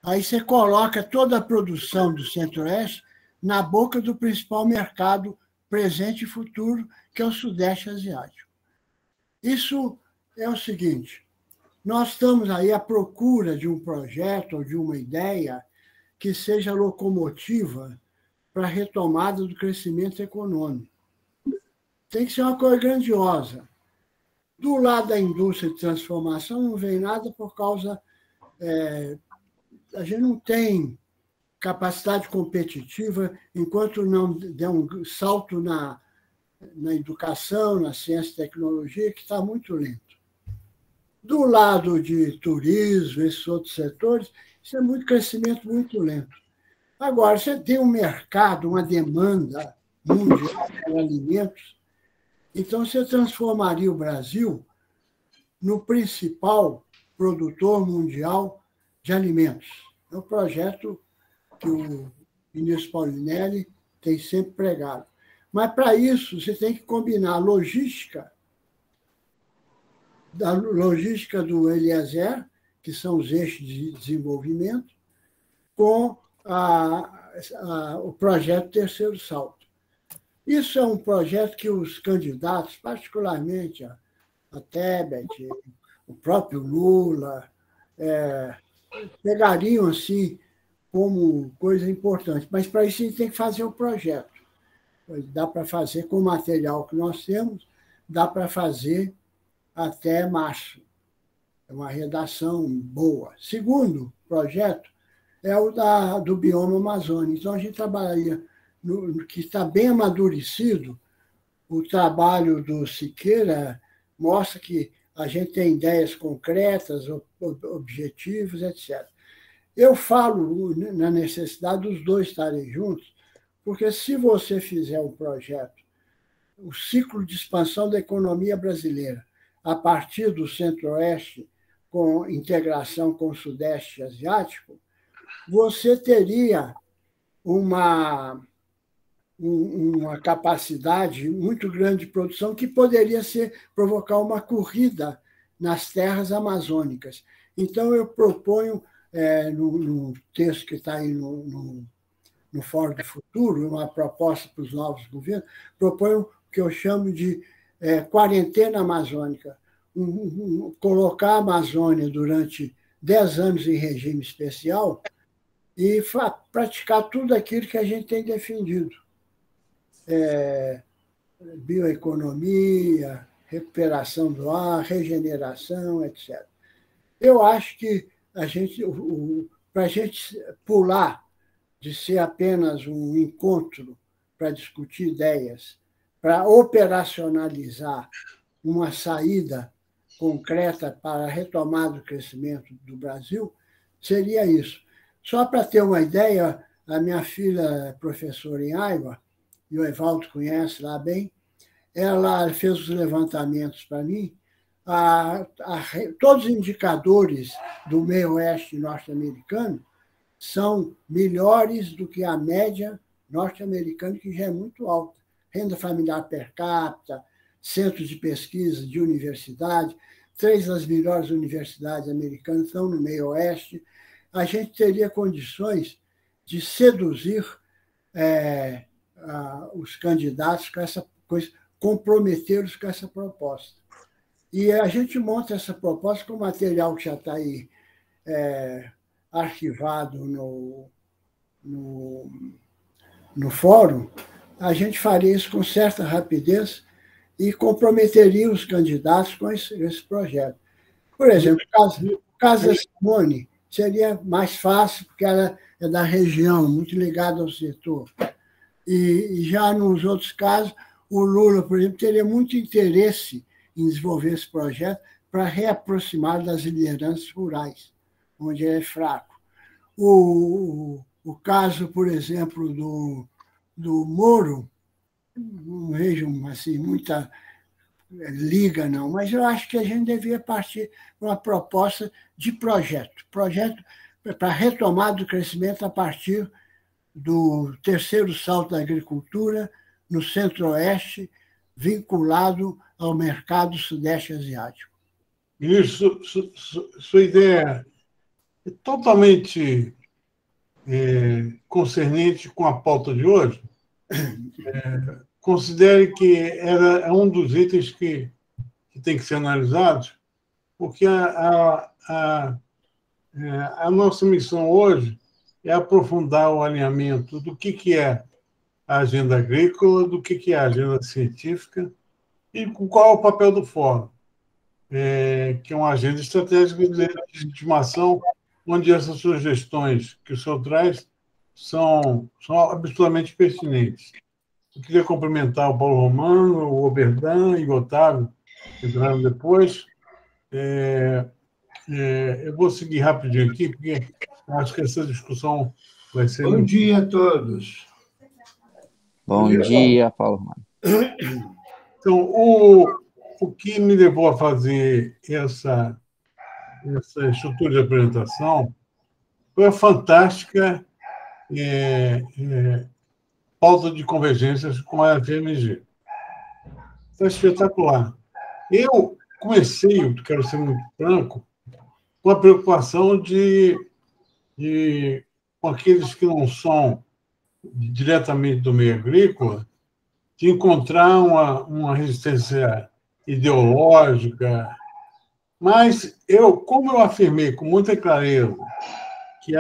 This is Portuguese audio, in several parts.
Aí você coloca toda a produção do Centro-Oeste na boca do principal mercado presente e futuro, que é o Sudeste Asiático. Isso é o seguinte: nós estamos aí à procura de um projeto ou de uma ideia que seja locomotiva para a retomada do crescimento econômico. Tem que ser uma coisa grandiosa. Do lado da indústria de transformação não vem nada por causa... a gente não tem capacidade competitiva enquanto não der um salto na educação, na ciência e tecnologia, que está muito lento. Do lado de turismo, esses outros setores, isso é muito crescimento muito lento. Agora, você tem um mercado, uma demanda mundial de alimentos, então você transformaria o Brasil no principal produtor mundial de alimentos. É um projeto que o ministro Paulinelli tem sempre pregado. Mas, para isso, você tem que combinar a logística do Eliezer, que são os eixos de desenvolvimento, com o projeto Terceiro Salto. Isso é um projeto que os candidatos, particularmente a Tebet, o próprio Lula, pegariam assim como coisa importante. Mas, para isso, a gente tem que fazer o projeto. Dá para fazer com o material que nós temos, dá para fazer até março. É uma redação boa. Segundo projeto é o do bioma amazônico. Então, a gente trabalharia no que está bem amadurecido. O trabalho do Siqueira mostra que a gente tem ideias concretas, objetivos, etc. Eu falo na necessidade dos dois estarem juntos, porque se você fizer um projeto, o ciclo de expansão da economia brasileira, a partir do Centro-Oeste, com integração com o Sudeste Asiático, você teria uma capacidade muito grande de produção que poderia provocar uma corrida nas terras amazônicas. Então, eu proponho, no texto que está aí no Fórum do Futuro, uma proposta para os novos governos, proponho o que eu chamo de quarentena amazônica. Colocar a Amazônia durante 10 anos em regime especial e praticar tudo aquilo que a gente tem defendido. Bioeconomia, recuperação do ar, regeneração, etc. Eu acho que para a gente pular de ser apenas um encontro para discutir ideias, para operacionalizar uma saída concreta para a retomada do crescimento do Brasil, seria isso. Só para ter uma ideia, a minha filha é professora em Aiva, e o Evaldo conhece lá bem, ela fez os levantamentos para mim. Todos os indicadores do meio-oeste norte-americano são melhores do que a média norte-americana, que já é muito alta. Renda familiar per capita, centros de pesquisa de universidade, 3 das melhores universidades americanas estão no meio-oeste. A gente teria condições de seduzir os candidatos com essa coisa, comprometê-los com essa proposta. E a gente monta essa proposta com material que já está aí arquivado no fórum. A gente faria isso com certa rapidez e comprometeria os candidatos com esse projeto. Por exemplo, o caso da Simone seria mais fácil, porque ela é da região, muito ligada ao setor. E já nos outros casos, o Lula, por exemplo, teria muito interesse em desenvolver esse projeto para reaproximar das lideranças rurais, onde ele é fraco. O caso, por exemplo, do Moro, não vejo assim, muita liga, não, mas eu acho que a gente devia partir de uma proposta de projeto para retomada do crescimento a partir do terceiro salto da agricultura no Centro-Oeste, vinculado ao mercado Sudeste Asiático. Isso, sua ideia é totalmente concernente com a pauta de hoje, considere que é um dos itens que tem que ser analisado, porque a nossa missão hoje é aprofundar o alinhamento do que é a agenda agrícola, do que é a agenda científica e qual é o papel do Fórum, que é uma agenda estratégica de legitimação, onde essas sugestões que o senhor traz são absolutamente pertinentes. Eu queria cumprimentar o Paulo Romano, o Oberdan e o Otávio, que entraram depois. Eu vou seguir rapidinho aqui, porque acho que essa discussão vai ser... Bom dia a todos. Bom dia, Paulo Romano. Então, o que me levou a fazer essa estrutura de apresentação foi a fantástica pauta de convergências com a FMG. Foi espetacular. Eu comecei, quero ser muito franco, com a preocupação com aqueles que não são diretamente do meio agrícola, de encontrar uma resistência ideológica. Mas como eu afirmei com muita clareza que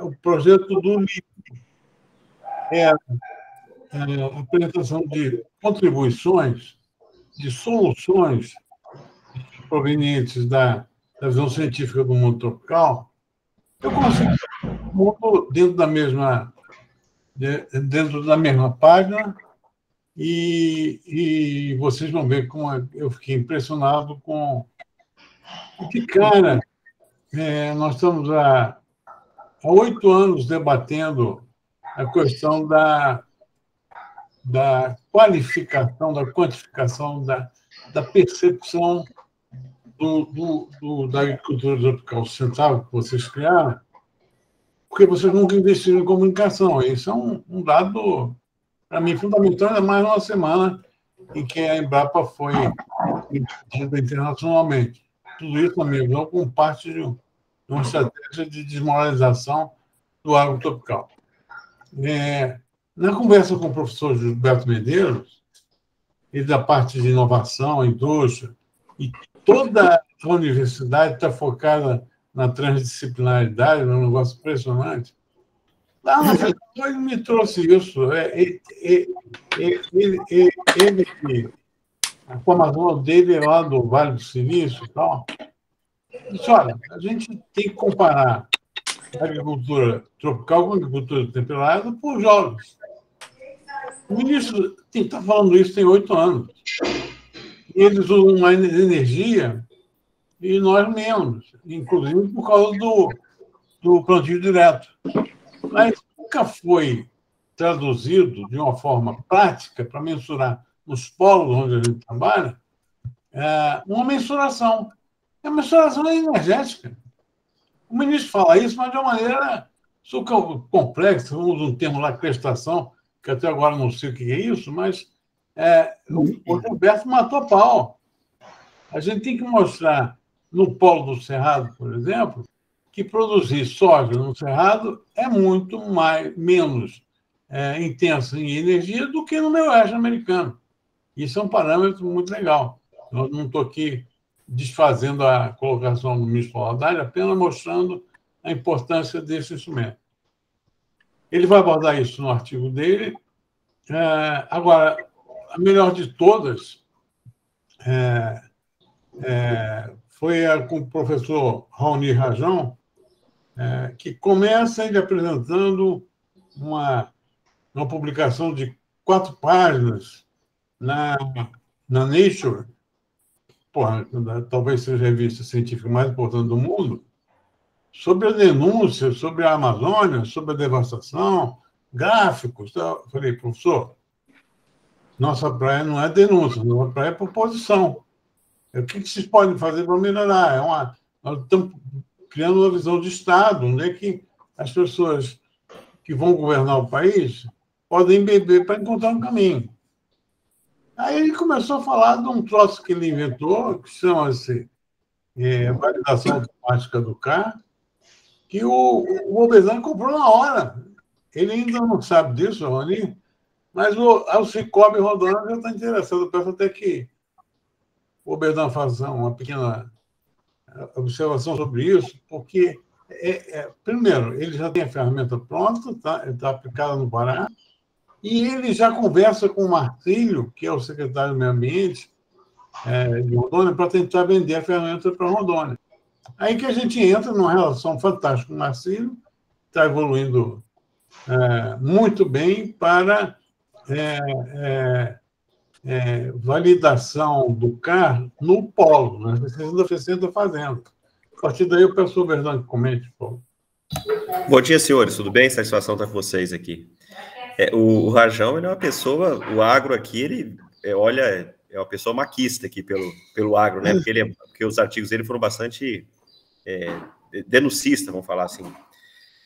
o projeto do livro é a apresentação de contribuições, de soluções provenientes da visão científica do mundo tropical, eu consigo dentro da mesma página, e vocês vão ver como eu fiquei impressionado com... De cara, nós estamos há 8 anos debatendo a questão da qualificação, da quantificação, da percepção da agricultura tropical sustentável que vocês criaram, porque vocês nunca investiram em comunicação. Isso é um dado, para mim, fundamental, ainda mais numa semana em que a Embrapa foi impedida internacionalmente. Tudo isso, na minha visão, como parte de uma estratégia de desmoralização do agro tropical. Na conversa com o professor Gilberto Medeiros, e da parte de inovação, indústria, e toda a universidade está focada na transdisciplinaridade, num negócio impressionante. Lá na frente, ele me trouxe isso. A formação dele é lá do Vale do Silício e tal. Disse, olha, a gente tem que comparar a agricultura tropical com a agricultura temperada por jovens. O ministro está falando isso tem 8 anos. E eles usam mais energia e nós menos, inclusive por causa do plantio direto. Mas nunca foi traduzido de uma forma prática para mensurar nos polos onde a gente trabalha uma mensuração. A mensuração é energética. O ministro fala isso, mas de uma maneira super complexa. Vamos usar um termo lá, prestação, que até agora não sei o que é isso, mas o Gilberto matou a pau. A gente tem que mostrar, no polo do Cerrado, por exemplo, que produzir soja no Cerrado é muito menos intenso em energia do que no meio oeste americano. Isso é um parâmetro muito legal. Eu não estou aqui desfazendo a colocação do ministro Haddad, apenas mostrando a importância desse instrumento. Ele vai abordar isso no artigo dele. Agora, a melhor de todas foi com o professor Raoni Rajão, que começa ele apresentando uma publicação de 4 páginas na Nature, talvez seja a revista científica mais importante do mundo, sobre a denúncia, sobre a Amazônia, sobre a devastação, gráficos. Eu falei, professor, nossa praia não é denúncia, nossa praia é proposição. O que vocês podem fazer para melhorar? Nós estamos criando uma visão de Estado, onde é que as pessoas que vão governar o país podem beber para encontrar um caminho. Aí ele começou a falar de um troço que ele inventou, que chama-se validação automática do CAR, que o Oberdan comprou na hora. Ele ainda não sabe disso, Rony, mas o Cicobi Rondônia já está interessado. Eu peço até que o Oberdan faça uma pequena observação sobre isso, porque, primeiro, ele já tem a ferramenta pronta, está aplicada no Pará, e ele já conversa com o Marcílio, que é o secretário do Meio Ambiente de Rondônia, para tentar vender a ferramenta para Rondônia. Aí que a gente entra numa relação fantástica com o Marcílio, está evoluindo muito bem para validação do CAR no polo, na pesquisa da FECENTA fazendo. A partir daí, eu peço ao Bernardo que comente, por favor. Bom dia, senhores. Tudo bem? Satisfação estar com vocês aqui. O Rajão, ele é uma pessoa, o agro aqui, ele olha, é uma pessoa maquista aqui pelo agro, né? Porque os artigos dele foram bastante denuncistas, vamos falar assim.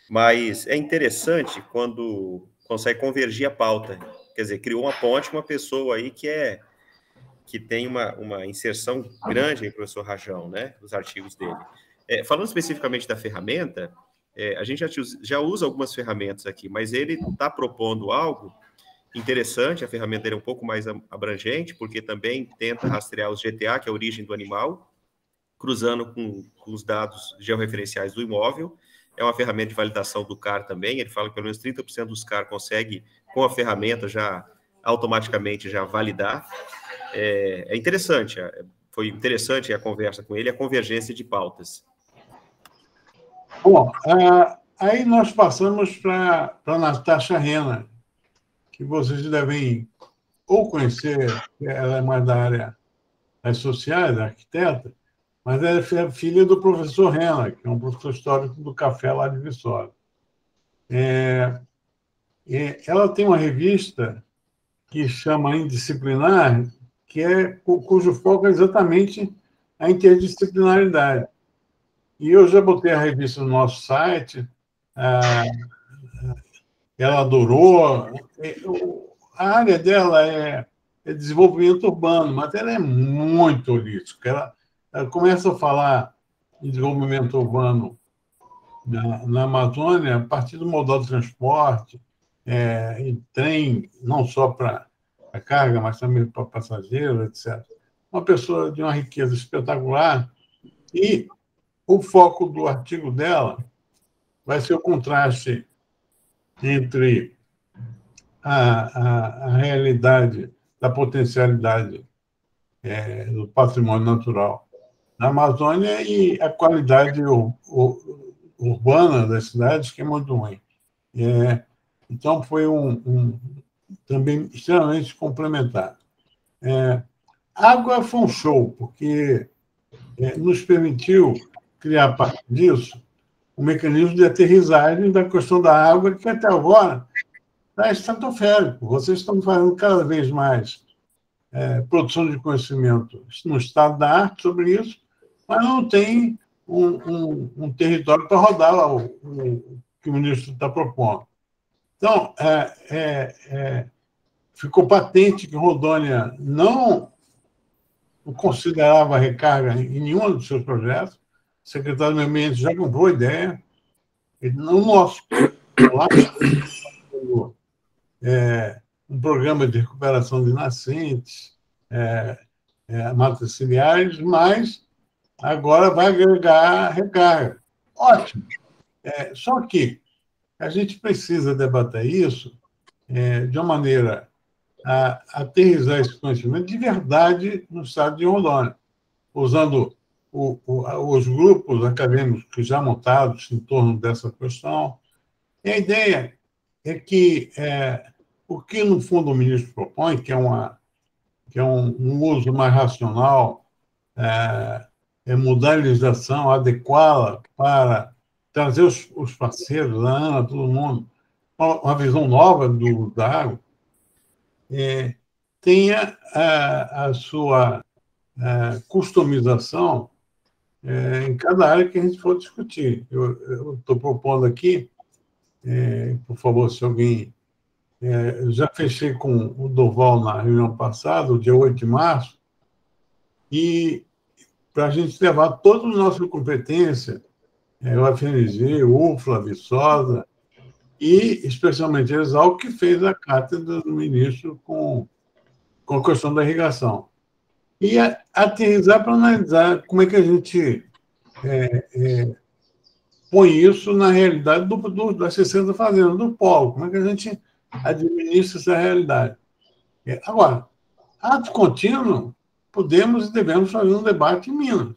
Mas é interessante quando consegue convergir a pauta. Quer dizer, criou uma ponte com uma pessoa aí que tem uma inserção grande em professor Rajão, né? Os artigos dele. Falando especificamente da ferramenta, a gente já usa algumas ferramentas aqui, mas ele está propondo algo interessante. A ferramenta dele é um pouco mais abrangente, porque também tenta rastrear os GTA, que é a origem do animal, cruzando com os dados georreferenciais do imóvel. É uma ferramenta de validação do CAR também. Ele fala que pelo menos 30% dos CAR consegue, com a ferramenta, já automaticamente já validar. É interessante. Foi interessante a conversa com ele, a convergência de pautas. Bom, aí nós passamos para a Natasha Rena, que vocês devem ou conhecer, ela é mais da área das sociais, da arquiteta, mas ela é filha do professor Rena, que é um professor histórico do café lá de Viçosa. Ela tem uma revista que chama Indisciplinar, cujo foco é exatamente a interdisciplinaridade. E eu já botei a revista no nosso site, ela adorou. A área dela é desenvolvimento urbano, mas ela é muito holística. Ela começa a falar em desenvolvimento urbano na Amazônia a partir do modal de transporte, em trem, não só para carga, mas também para passageiros, etc. Uma pessoa de uma riqueza espetacular. E o foco do artigo dela vai ser o contraste entre a realidade da potencialidade do patrimônio natural na Amazônia e a qualidade urbana das cidades, que é muito ruim. Então, foi também extremamente complementar. Água foi um show, porque nos permitiu criar, a partir disso, um mecanismo de aterrissagem da questão da água, que até agora está estratosférico. Vocês estão fazendo cada vez mais produção de conhecimento no estado da arte sobre isso, mas não tem um território para rodar lá o que o ministro está propondo. Então, ficou patente que Rondônia não considerava recarga em nenhum dos seus projetos. O secretário do Meio Ambiente já comprou a ideia. No nosso lá, um programa de recuperação de nascentes, matas ciliares, mas agora vai agregar recarga. Ótimo. Só que a gente precisa debater isso de uma maneira a aterrissar esse conhecimento de verdade no estado de Rondônia, usando os grupos acadêmicos já montados em torno dessa questão. E a ideia é que o que, no fundo, o ministro propõe, que é um uso mais racional, mudar a legislação, adequá-la para trazer os parceiros, a ANA, todo mundo, uma visão nova da água, tenha a sua customização em cada área que a gente for discutir. Eu estou propondo aqui, por favor, se alguém... eu já fechei com o Doval na reunião passada, o dia 8 de março, e para a gente levar toda a nossa competência o FNG, UFLA, Viçosa, e especialmente a Exalc, que fez a cátedra do ministro com a questão da irrigação. E aterrissar para analisar como é que a gente põe isso na realidade das 60 fazendas, do polo, como é que a gente administra essa realidade. Agora, ato contínuo, podemos e devemos fazer um debate em Minas,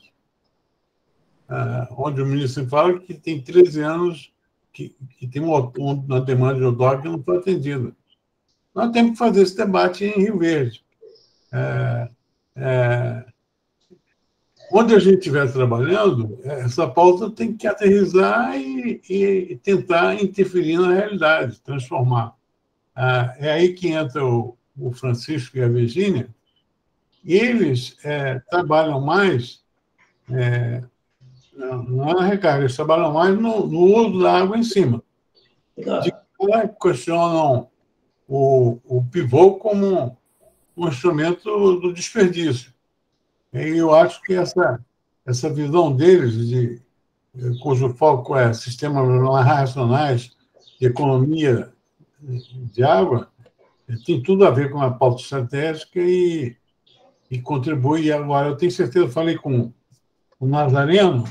onde o ministro fala que tem 13 anos que tem uma demanda de odor que não foi atendida. Nós temos que fazer esse debate em Rio Verde. Onde a gente estiver trabalhando, essa pauta tem que aterrissar e tentar interferir na realidade, transformar. É aí que entra o Francisco e a Virgínia, e eles trabalham mais, não é na recarga, eles trabalham mais no uso da água em cima. De cara, questionam o pivô como um instrumento do desperdício. E eu acho que essa visão deles, cujo foco é sistemas racionais de economia de água, tem tudo a ver com a pauta estratégica e contribui. Agora, eu tenho certeza, falei com o Nazareno,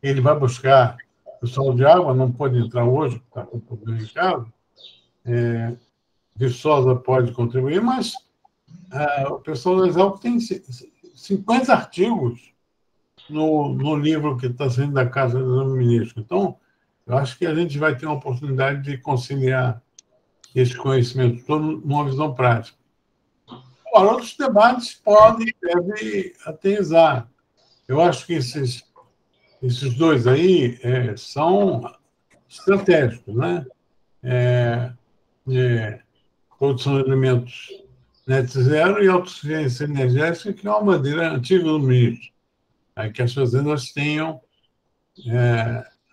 ele vai buscar o pessoal de água, não pode entrar hoje, porque está com problema em casa. Viçosa pode contribuir, mas o pessoal da Exalc tem 50 artigos no livro que está saindo da Casa do Ministro. Então, eu acho que a gente vai ter uma oportunidade de conciliar esse conhecimento todo numa visão prática. Agora, outros debates podem e devem aterrissar. Eu acho que esses dois aí são estratégicos, né? Produção de alimentos net zero e autossuficiência energética, que é uma bandeira antiga do ministro, que as fazendas tenham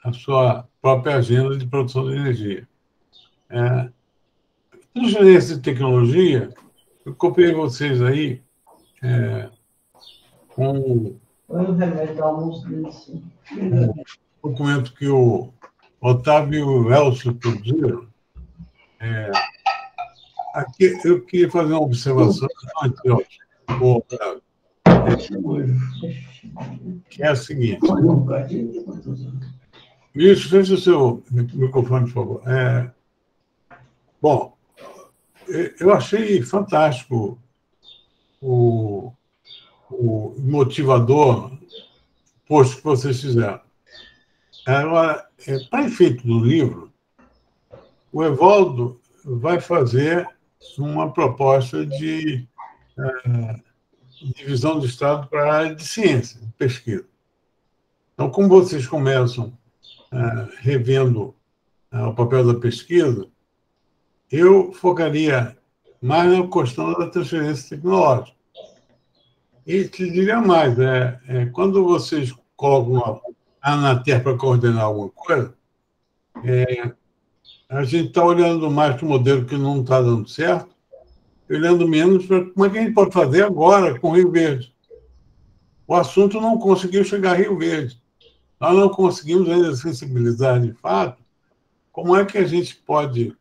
a sua própria agenda de produção de energia. Transferência de tecnologia, eu copiei vocês aí com um documento que o Otávio e o Elcio produziram. Aqui eu queria fazer uma observação antes, Otávio, que é a seguinte. Isso, feche o seu microfone, por favor. Bom, eu achei fantástico o motivador posto que vocês fizeram. Agora, para efeito do livro, o Evaldo vai fazer uma proposta de divisão do Estado para a área de ciência, de pesquisa. Então, como vocês começam revendo o papel da pesquisa, eu focaria mais na questão da transferência tecnológica. E te diria mais, quando vocês colocam a Anater para coordenar alguma coisa, a gente está olhando mais para o modelo que não está dando certo, olhando menos para como é que a gente pode fazer agora com Rio Verde. O assunto não conseguiu chegar a Rio Verde. Nós não conseguimos ainda sensibilizar de fato como é que a gente pode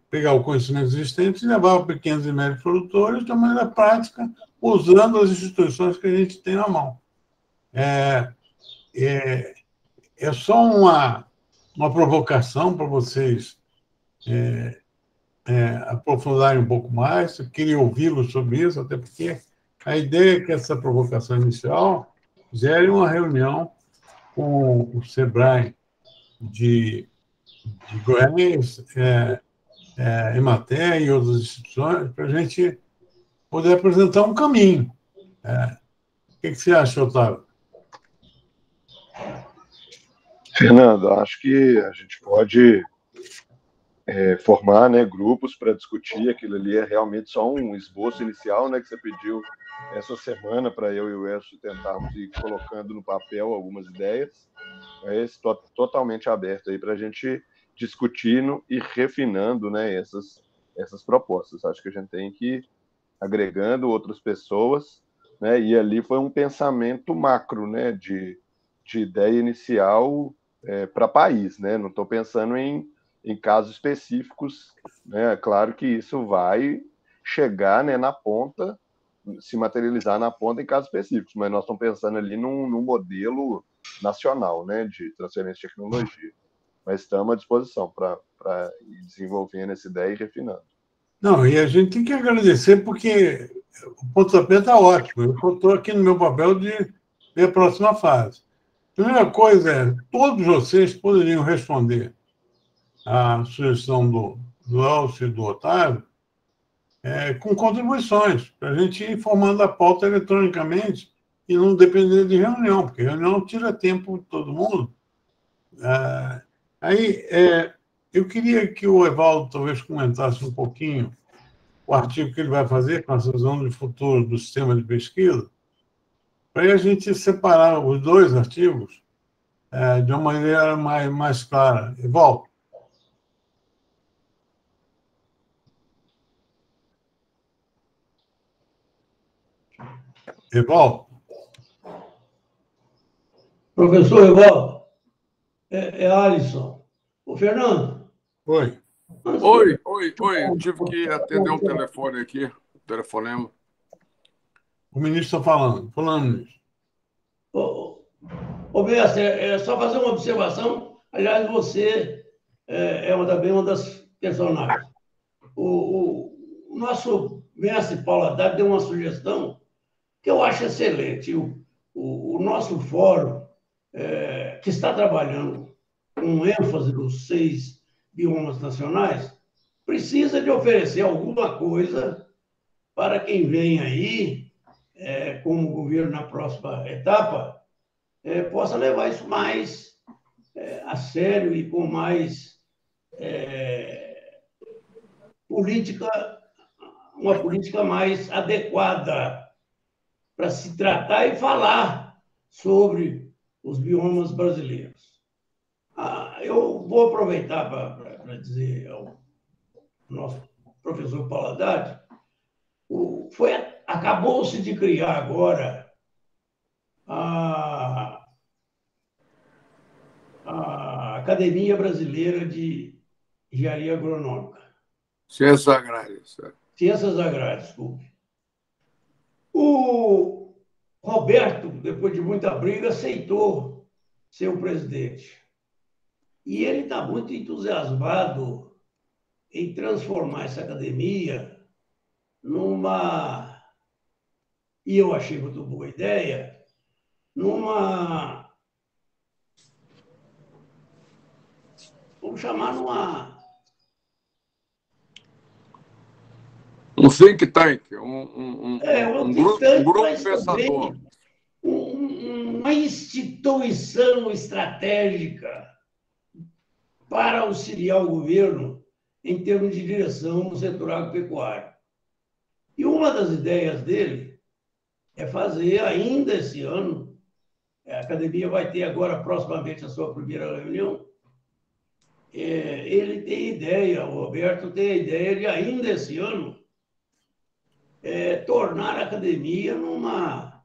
pegar o conhecimento existente e levar para pequenos e médios produtores de uma maneira prática, usando as instituições que a gente tem na mão. É só uma provocação para vocês aprofundarem um pouco mais. Eu queria ouvi-los sobre isso, até porque a ideia é que essa provocação inicial gere uma reunião com o SEBRAE de Goiás, Emater e outras instituições, para a gente poder apresentar um caminho. O que você acha, Otávio? Fernando, acho que a gente pode formar, né, grupos para discutir. Aquilo ali é realmente só um esboço inicial, né, que você pediu essa semana para eu e o Elcio tentarmos ir colocando no papel algumas ideias. Estou totalmente aberto aí para a gente discutindo e refinando, né, essas propostas. Acho que a gente tem que ir agregando outras pessoas, né? E ali foi um pensamento macro, né? De ideia inicial para país, né? Não estou pensando em casos específicos, né? Claro que isso vai chegar, né, na ponta, se materializar na ponta em casos específicos, mas nós estamos pensando ali num modelo nacional, né, de transferência de tecnologia. Mas estamos à disposição para ir desenvolvendo essa ideia e refinando. Não, e a gente tem que agradecer porque o pontapé está ótimo. Eu estou aqui no meu papel de ver a próxima fase. A primeira coisa é, todos vocês poderiam responder à sugestão do Elcio e do Otávio com contribuições, para a gente ir formando a pauta eletronicamente e não depender de reunião, porque reunião tira tempo de todo mundo. Eu queria que o Evaldo talvez comentasse um pouquinho o artigo que ele vai fazer com a visão de futuro do sistema de pesquisa, para a gente separar os dois artigos de uma maneira mais clara. Evaldo. Evaldo. Professor Evaldo, é Alisson. Ô, Fernando. Oi. Oi. Tive que atender um telefone aqui, telefonema. O ministro está falando nisso. Ô, mestre, é só fazer uma observação. Aliás, você é também uma das personagens. O nosso mestre Paulo Haddad deu uma sugestão que eu acho excelente. O nosso fórum, que está trabalhando com ênfase nos 6 biomas nacionais, precisa de oferecer alguma coisa para quem vem aí, como governo na próxima etapa, possa levar isso mais a sério e com mais uma política mais adequada para se tratar e falar sobre os biomas brasileiros. Eu vou aproveitar para dizer ao nosso professor Paulo Haddad, acabou-se de criar agora a Academia Brasileira de Engenharia Agronômica. Ciências Agrárias. Ciências Agrárias, desculpe. O Roberto, depois de muita briga, aceitou ser o presidente. E ele está muito entusiasmado em transformar essa academia e eu achei muito boa ideia, vamos chamar um think tank, um grupo pensador. Uma instituição estratégica para auxiliar o governo em termos de direção no setor agropecuário. E uma das ideias dele é fazer, ainda esse ano, a academia vai ter agora, proximamente, a sua primeira reunião. Ele tem ideia, o Roberto tem a ideia de, ainda esse ano, tornar a academia numa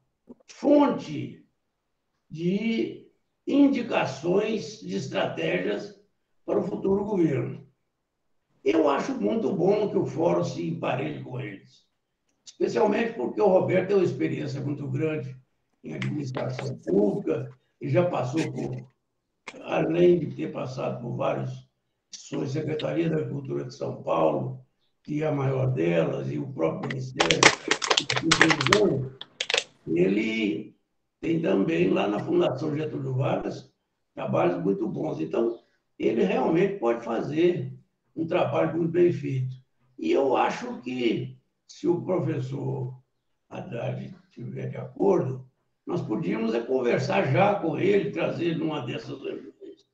fonte de indicações de estratégias para o futuro governo. Eu acho muito bom que o fórum se emparelhe com eles, especialmente porque o Roberto tem uma experiência muito grande em administração pública e já passou por, além de ter passado por várias instituições, Secretaria da Agricultura de São Paulo, que é a maior delas, e o próprio Ministério, ele tem também lá na Fundação Getúlio Vargas trabalhos muito bons. Então, ele realmente pode fazer um trabalho muito bem feito. E eu acho que, se o professor Haddad estiver de acordo, nós podíamos conversar já com ele, trazer ele numa dessas reuniões,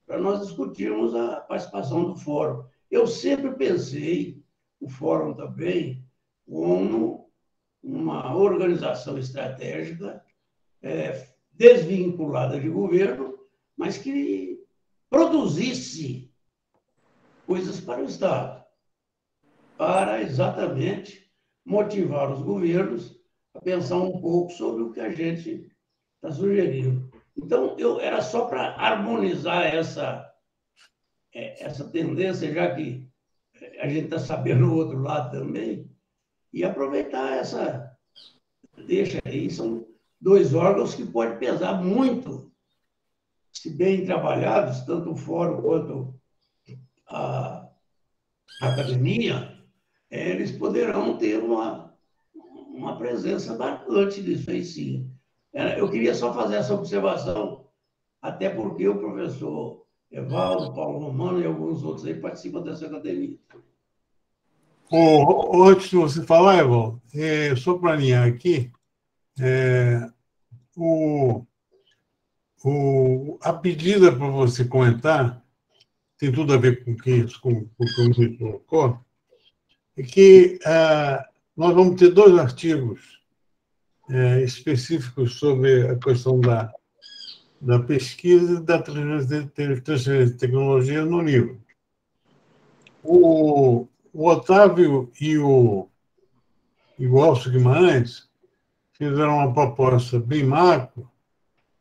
para nós discutirmos a participação do fórum. Eu sempre pensei o fórum também como uma organização estratégica desvinculada de governo, mas que produzisse coisas para o Estado, para exatamente motivar os governos a pensar um pouco sobre o que a gente está sugerindo. Então, era só para harmonizar essa tendência, já que a gente está sabendo o outro lado também, e aproveitar essa deixa aí. São dois órgãos que podem pesar muito, se bem trabalhados, tanto o fórum quanto a academia, eles poderão ter uma presença marcante disso aí, sim. Eu queria só fazer essa observação, até porque o professor Evaldo, Paulo Romano e alguns outros aí participam dessa academia. Antes de você falar, Evaldo, só para alinhar aqui, a pedida para você comentar tem tudo a ver com o que o me colocou, é que nós vamos ter 2 artigos específicos sobre a questão da pesquisa e da transferência de tecnologia no livro. O Otávio e o Alcio Guimarães fizeram uma proposta bem macro,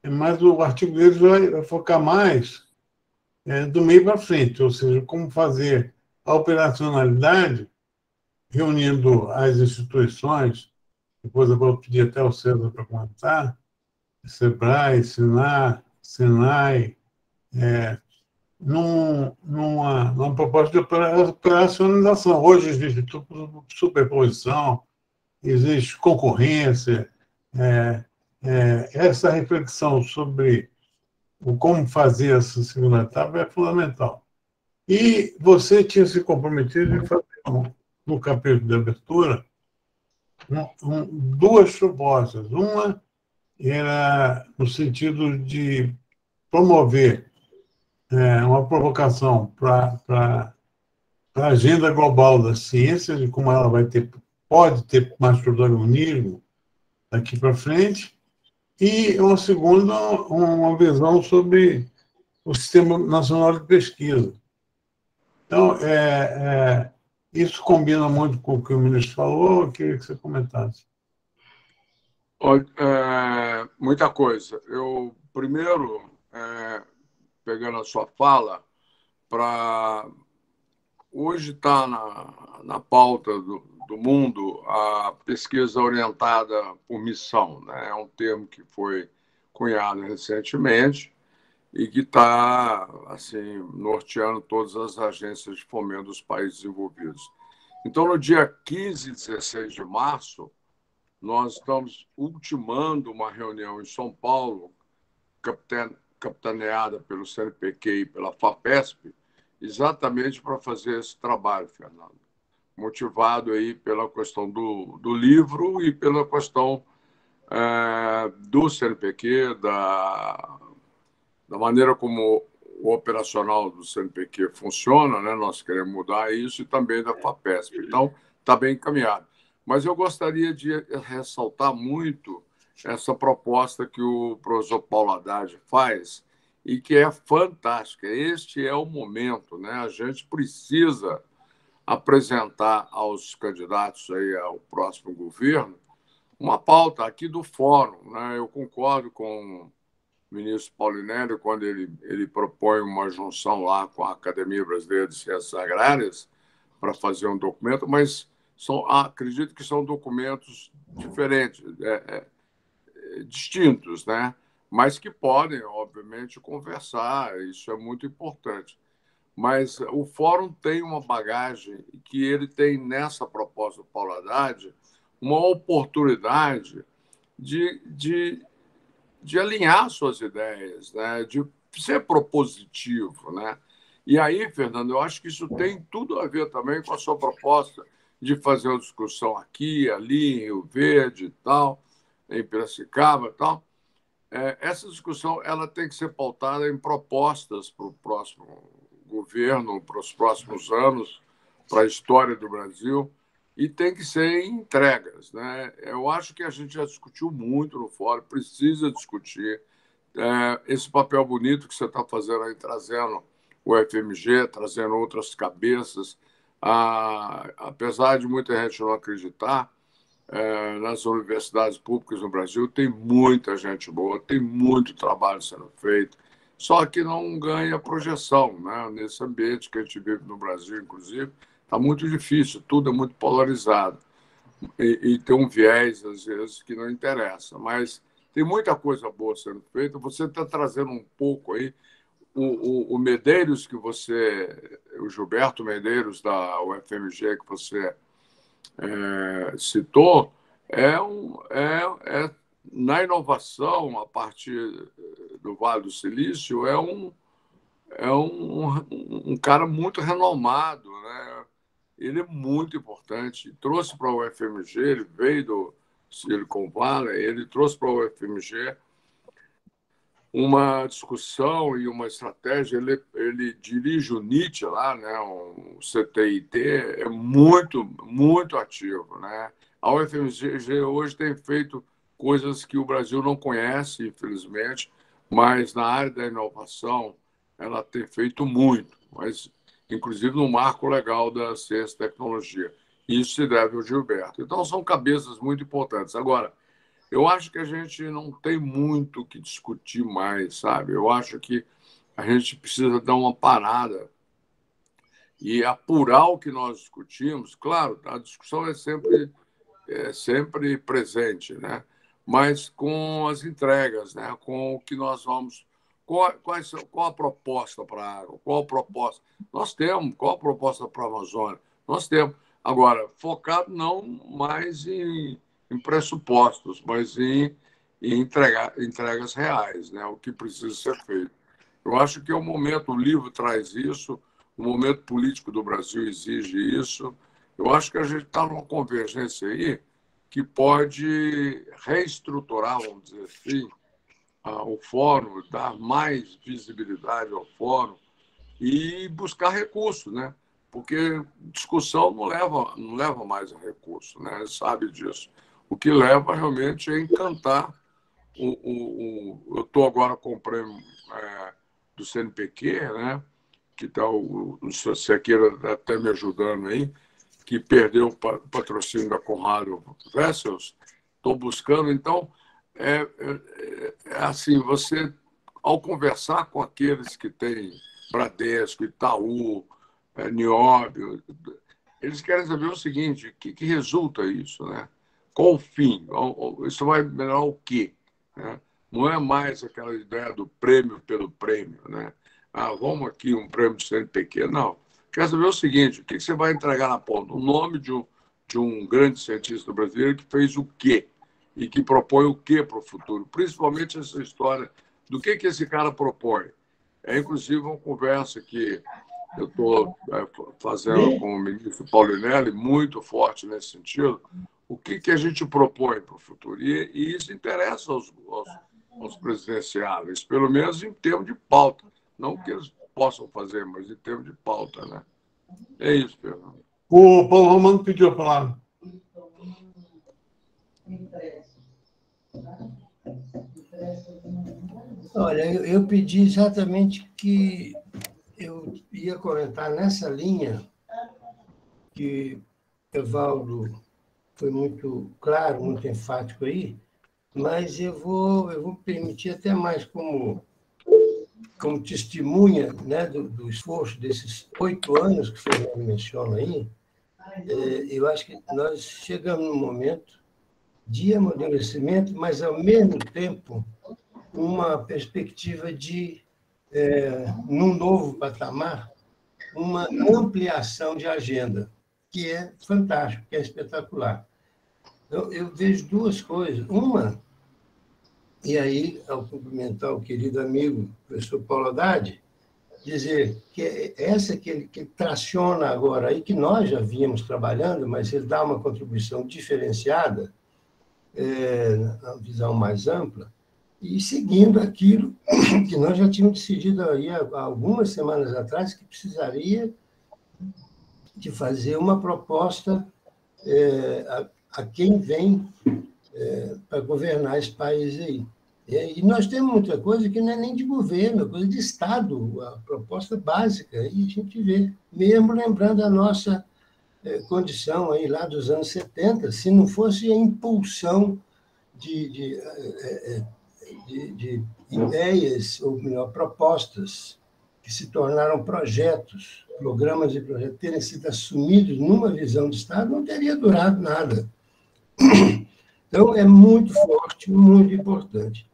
mas o artigo deles vai focar mais do meio para frente, ou seja, como fazer a operacionalidade, reunindo as instituições, depois eu vou pedir até ao César para comentar, SEBRAE, SENAR, SENAI, numa proposta de operacionalização. Hoje existe superposição, existe concorrência, essa reflexão sobre como fazer essa segunda etapa é fundamental. E você tinha se comprometido em fazer, no capítulo de abertura, 2 propostas. Uma era no sentido de promover uma provocação para a agenda global da ciência, de como ela pode ter mais protagonismo daqui para frente, e uma segunda, uma visão sobre o Sistema Nacional de Pesquisa. Então, isso combina muito com o que o ministro falou, eu queria que você comentasse. Muita coisa. Eu, primeiro, pegando a sua fala, hoje está na pauta do mundo a pesquisa orientada por missão, né? É um termo que foi cunhado recentemente e que está assim, norteando todas as agências de fomento dos países desenvolvidos. Então, no dia 15 e 16 de março, nós estamos ultimando uma reunião em São Paulo, capitaneada pelo CNPq e pela FAPESP, exatamente para fazer esse trabalho, Fernando, motivado aí pela questão do livro e pela questão do CNPq, da maneira como o operacional do CNPq funciona, né? Nós queremos mudar isso, e também da FAPESP. Então, está bem encaminhado. Mas eu gostaria de ressaltar muito essa proposta que o professor Paulo Haddad faz e que é fantástica. Este é o momento, né? A gente precisa apresentar aos candidatos aí ao próximo governo uma pauta aqui do fórum, né? Eu concordo com o ministro Paulinelli quando ele propõe uma junção lá com a Academia Brasileira de Ciências Agrárias para fazer um documento, mas acredito que são documentos diferentes, distintos, né? Mas que podem, obviamente, conversar, isso é muito importante. Mas o Fórum tem uma bagagem que ele tem nessa proposta do Paulo Haddad uma oportunidade de alinhar suas ideias, né? De ser propositivo, né? E aí, Fernando, eu acho que isso tem tudo a ver também com a sua proposta de fazer uma discussão aqui, ali, em Rio Verde e tal, em Piracicaba e tal. Essa discussão ela tem que ser pautada em propostas para o próximo governo, para os próximos anos, para a história do Brasil, e tem que ser em entregas, né? Eu acho que a gente já discutiu muito no fórum, precisa discutir esse papel bonito que você está fazendo aí, trazendo o FMG, trazendo outras cabeças. Apesar de muita gente não acreditar, nas universidades públicas no Brasil tem muita gente boa, tem muito trabalho sendo feito, só que não ganha projeção, né? Nesse ambiente que a gente vive no Brasil, inclusive, está muito difícil, tudo é muito polarizado e tem um viés, às vezes, que não interessa, mas tem muita coisa boa sendo feita. Você está trazendo um pouco aí o Medeiros, o Gilberto Medeiros, da UFMG, que você citou, na inovação, a partir do Vale do Silício, é um cara muito renomado, né? Ele é muito importante. Trouxe para a UFMG, ele veio do Silicon Valley, ele trouxe para a UFMG uma discussão e uma estratégia. Ele dirige o NIT lá, né? O CTIT, é muito, muito ativo, né? A UFMG hoje tem feito coisas que o Brasil não conhece, infelizmente, mas na área da inovação ela tem feito muito, mas inclusive no marco legal da ciência e tecnologia. Isso se deve ao Gilberto. Então, são cabeças muito importantes. Agora, eu acho que a gente não tem muito o que discutir mais, sabe? Eu acho que a gente precisa dar uma parada e apurar o que nós discutimos. Claro, a discussão é sempre presente, né? Mas com as entregas, né? Com o que nós vamos... Qual a proposta para a água? Qual a proposta? Nós temos. Qual a proposta para a Amazônia? Nós temos. Agora, focado não mais em pressupostos, mas em entregas reais, né? O que precisa ser feito. Eu acho que é o momento, o livro traz isso, o momento político do Brasil exige isso. Eu acho que a gente está numa convergência aí que pode reestruturar, vamos dizer assim, o fórum, dar mais visibilidade ao fórum e buscar recursos, né? Porque discussão não leva mais a recurso, né? Sabe disso. O que leva realmente é encantar. Eu estou agora com o prêmio do CNPq, né? Que está o Sequeira até me ajudando aí, que perdeu o patrocínio da Conrado Vessels. Estou buscando, então, assim, você, ao conversar com aqueles que têm Bradesco, Itaú, Nióbio, eles querem saber o seguinte: o que resulta isso, né? Qual o fim? Isso vai melhorar o quê? Né? Não é mais aquela ideia do prêmio pelo prêmio, né? Vamos aqui, um prêmio de CNPq. Não. Quer saber o seguinte: o que você vai entregar na ponta? O nome de um grande cientista brasileiro que fez o quê? E que propõe o quê para o futuro? Principalmente essa história do que esse cara propõe. É, inclusive, uma conversa que eu estou fazendo com o ministro Paulinelli, muito forte nesse sentido. O que a gente propõe para o futuro? E isso interessa aos presidenciáveis, pelo menos em termos de pauta. Não que eles possam fazer, mas em termos de pauta, né? É isso, Fernando. O Paulo Romano pediu a palavra. Olha, eu pedi exatamente que eu ia comentar nessa linha que Evaldo foi muito claro, muito enfático aí, mas eu vou permitir até mais como testemunha, né, do esforço desses 8 anos que o Fernando menciona aí. Eu acho que nós chegamos num momento de amadurecimento, mas, ao mesmo tempo, uma perspectiva de, num novo patamar, uma ampliação de agenda, que é fantástico, que é espetacular. Então, eu vejo duas coisas. Uma, e aí, ao cumprimentar o querido amigo, professor Paulo Haddad, dizer que essa que ele traciona agora, aí, que nós já vínhamos trabalhando, mas ele dá uma contribuição diferenciada, na visão mais ampla, e seguindo aquilo que nós já tínhamos decidido aí há algumas semanas atrás, que precisaria de fazer uma proposta a quem vem para governar esse país aí. E nós temos muita coisa que não é nem de governo, é coisa de Estado, a proposta básica, e a gente vê, mesmo lembrando a nossa condição aí lá dos anos 70, se não fosse a impulsão de ideias, ou melhor, propostas, que se tornaram projetos, programas e projetos, terem sido assumidos numa visão de Estado, não teria durado nada. Então, é muito forte, muito importante.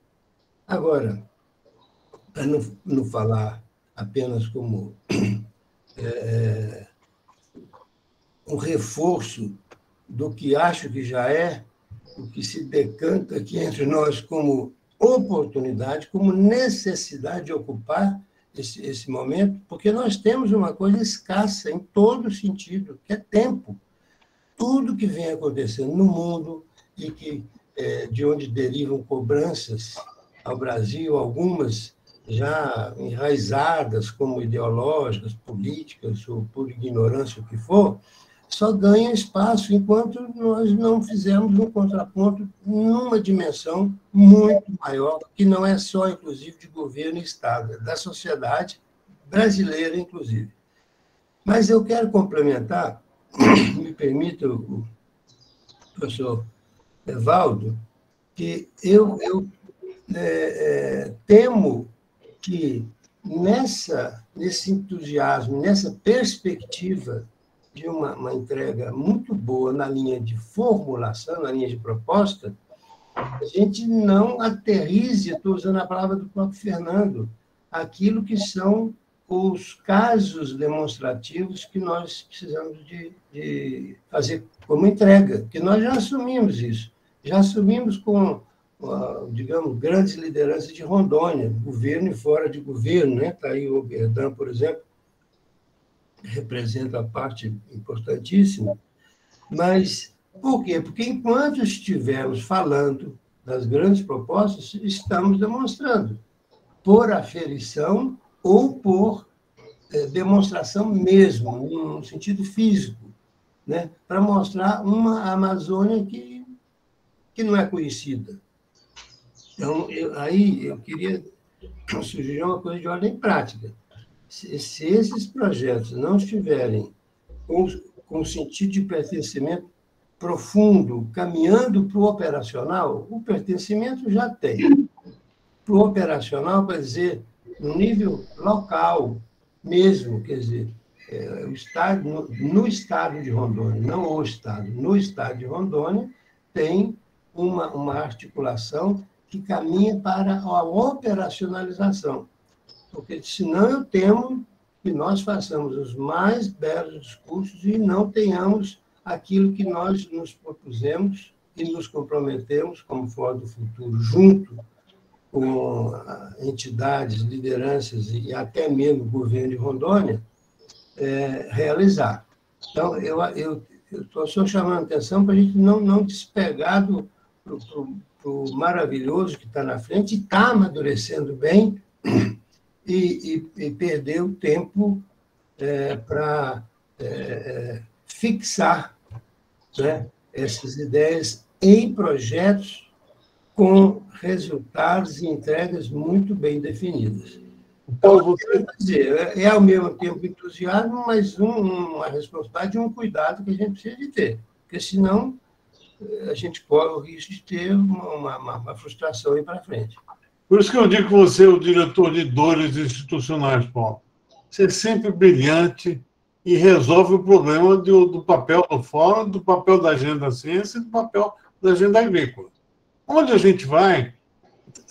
Agora, para não falar apenas como um reforço do que acho que já é, o que se decanta aqui entre nós como oportunidade, como necessidade de ocupar esse momento, porque nós temos uma coisa escassa em todo sentido, que é tempo. Tudo que vem acontecendo no mundo e que de onde derivam cobranças ao Brasil, algumas já enraizadas como ideológicas, políticas ou por ignorância, o que for, só ganha espaço enquanto nós não fizermos um contraponto numa dimensão muito maior, que não é só, inclusive, de governo e Estado, é da sociedade brasileira, inclusive. Mas eu quero complementar, me permita, o professor Evaldo, que eu temo que nesse entusiasmo, nessa perspectiva de uma entrega muito boa na linha de formulação, na linha de proposta, a gente não aterrize, estou usando a palavra do próprio Fernando, aquilo que são os casos demonstrativos que nós precisamos de fazer como entrega, que nós já assumimos isso. Já assumimos com, digamos, grandes lideranças de Rondônia, governo e fora de governo, né? Está aí o Oberdan, por exemplo, representa a parte importantíssima. Mas por quê? Porque enquanto estivermos falando das grandes propostas, estamos demonstrando, por aferição ou por demonstração mesmo, no sentido físico, né? Para mostrar uma Amazônia que não é conhecida. Então, eu queria sugerir uma coisa de ordem prática. Se esses projetos não estiverem com sentido de pertencimento profundo, caminhando para o operacional, o pertencimento já tem. Para o operacional, quer dizer, no nível local mesmo, quer dizer, o estado, no estado de Rondônia, não o estado, no estado de Rondônia, tem uma articulação que caminha para a operacionalização. Porque senão eu temo que nós façamos os mais belos discursos e não tenhamos aquilo que nós nos propusemos e nos comprometemos, como Fórum do Futuro, junto com entidades, lideranças e até mesmo o governo de Rondônia, realizar. Então, eu estou só chamando a atenção para a gente não despegar do maravilhoso que está na frente, e está amadurecendo bem, e perder o tempo para fixar, né, essas ideias em projetos com resultados e entregas muito bem definidas. Então, quero dizer, é ao mesmo tempo entusiasmo, mas uma responsabilidade e um cuidado que a gente precisa de ter, porque senão a gente corre o risco de ter uma frustração aí para frente. Por isso que eu digo que você é o diretor de dores institucionais, Paulo. Você é sempre brilhante e resolve o problema do papel do Fórum, do papel da Agenda da Ciência e do papel da Agenda Agrícola. Onde a gente vai,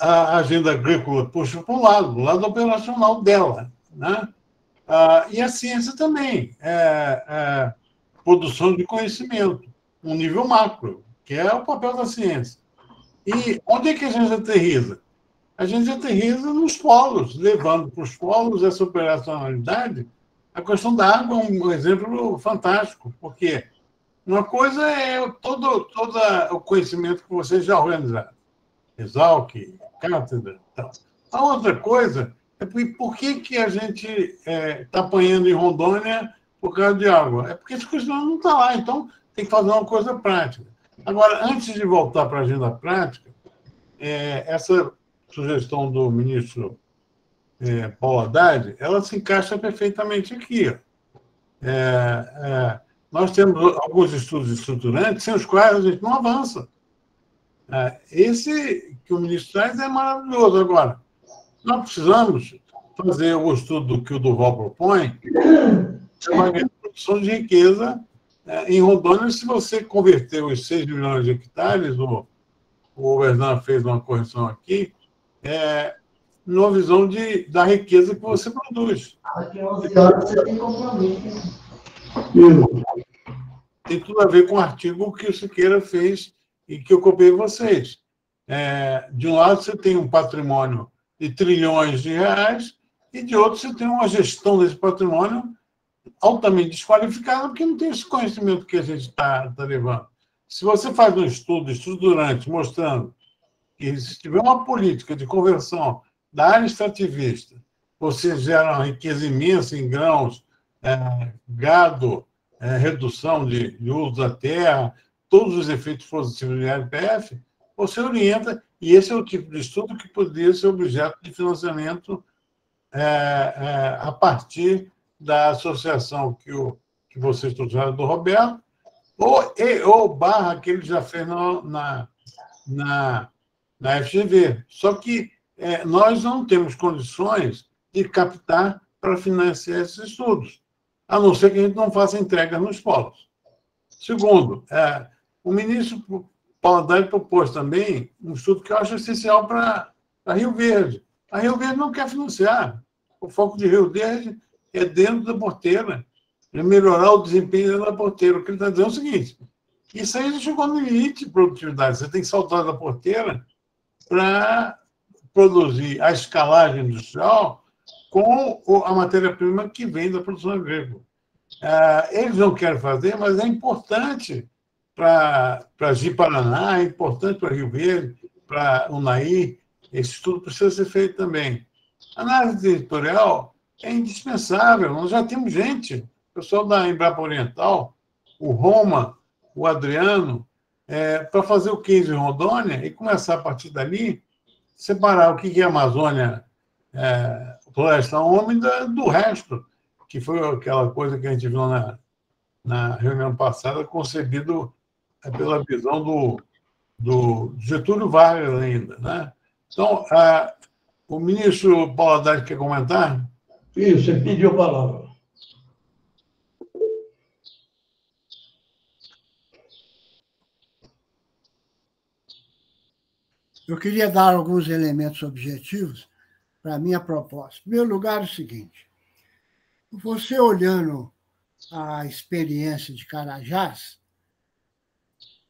a Agenda Agrícola puxa para o lado operacional dela, né? E a ciência também, produção de conhecimento, um nível macro, que é o papel da ciência. E onde é que a gente aterriza? A gente aterriza nos polos, levando para os polos essa operacionalidade. A questão da água é um exemplo fantástico, porque uma coisa é todo o conhecimento que vocês já organizaram, Exalc, Cátedra e tal. A outra coisa é por que a gente está apanhando em Rondônia por causa de água? É porque essa questão não está lá, então tem que fazer uma coisa prática. Agora, antes de voltar para a agenda prática, essa sugestão do ministro Paulo Haddad, ela se encaixa perfeitamente aqui. nós temos alguns estudos estruturantes sem os quais a gente não avança. Esse que o ministro traz é maravilhoso. Agora, nós precisamos fazer o estudo que o Duval propõe, que é uma produção de riqueza em Rondônia. Se você converter os 6 milhões de hectares, o Wernan fez uma correção aqui, numa visão da riqueza que você produz. Daqui a 11 horas você tem compromisso. Tem tudo a ver com o artigo que o Siqueira fez e que eu copiei vocês. De um lado, você tem um patrimônio de trilhões de reais, e de outro, você tem uma gestão desse patrimônio altamente desqualificada, porque não tem esse conhecimento que a gente está levando. Se você faz um estudo estruturante mostrando que, se tiver uma política de conversão da área extrativista, você gera uma riqueza imensa em grãos, gado, redução de uso da terra, todos os efeitos positivos do IRPF, você orienta, e esse é o tipo de estudo que poderia ser objeto de financiamento a partir da associação que você estruturaram do Roberto, ou barra que ele já fez na FGV. Só que nós não temos condições de captar para financiar esses estudos, a não ser que a gente não faça entrega nos polos. Segundo, o ministro Paulo Haddad propôs também um estudo que eu acho essencial para Rio Verde. A Rio Verde não quer financiar. O foco de Rio Verde é dentro da porteira, é melhorar o desempenho dentro da porteira. O que ele está dizendo é o seguinte: isso aí já chegou no limite de produtividade. Você tem que saltar da porteira para produzir a escalagem industrial com a matéria-prima que vem da produção agrícola. Eles não querem fazer, mas é importante para Ji-Paraná, é importante para Rio Verde, para Unai. Esse estudo precisa ser feito também. A análise territorial é indispensável. Nós já temos gente, o pessoal da Embrapa Oriental, o Roma, o Adriano, para fazer o case em Rondônia e começar, a partir dali, separar o que é Amazônia, floresta úmida, do resto, que foi aquela coisa que a gente viu na reunião passada, concebido pela visão do Getúlio Vargas ainda, né? Então, o ministro Paulo Haddad quer comentar? Isso, você pediu a palavra. Eu queria dar alguns elementos objetivos para a minha proposta. Em primeiro lugar, é o seguinte: você olhando a experiência de Carajás,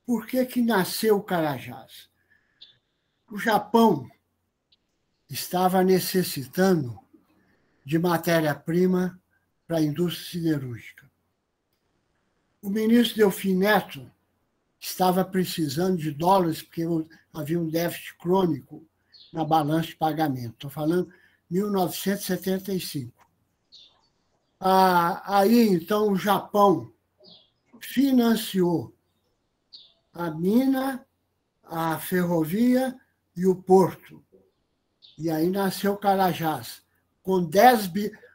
por que nasceu o Carajás? O Japão estava necessitando de matéria-prima para a indústria siderúrgica. O ministro Delfim Neto estava precisando de dólares, porque havia um déficit crônico na balança de pagamento. Estou falando 1975. Aí, então, o Japão financiou a mina, a ferrovia e o porto. E aí nasceu Carajás, com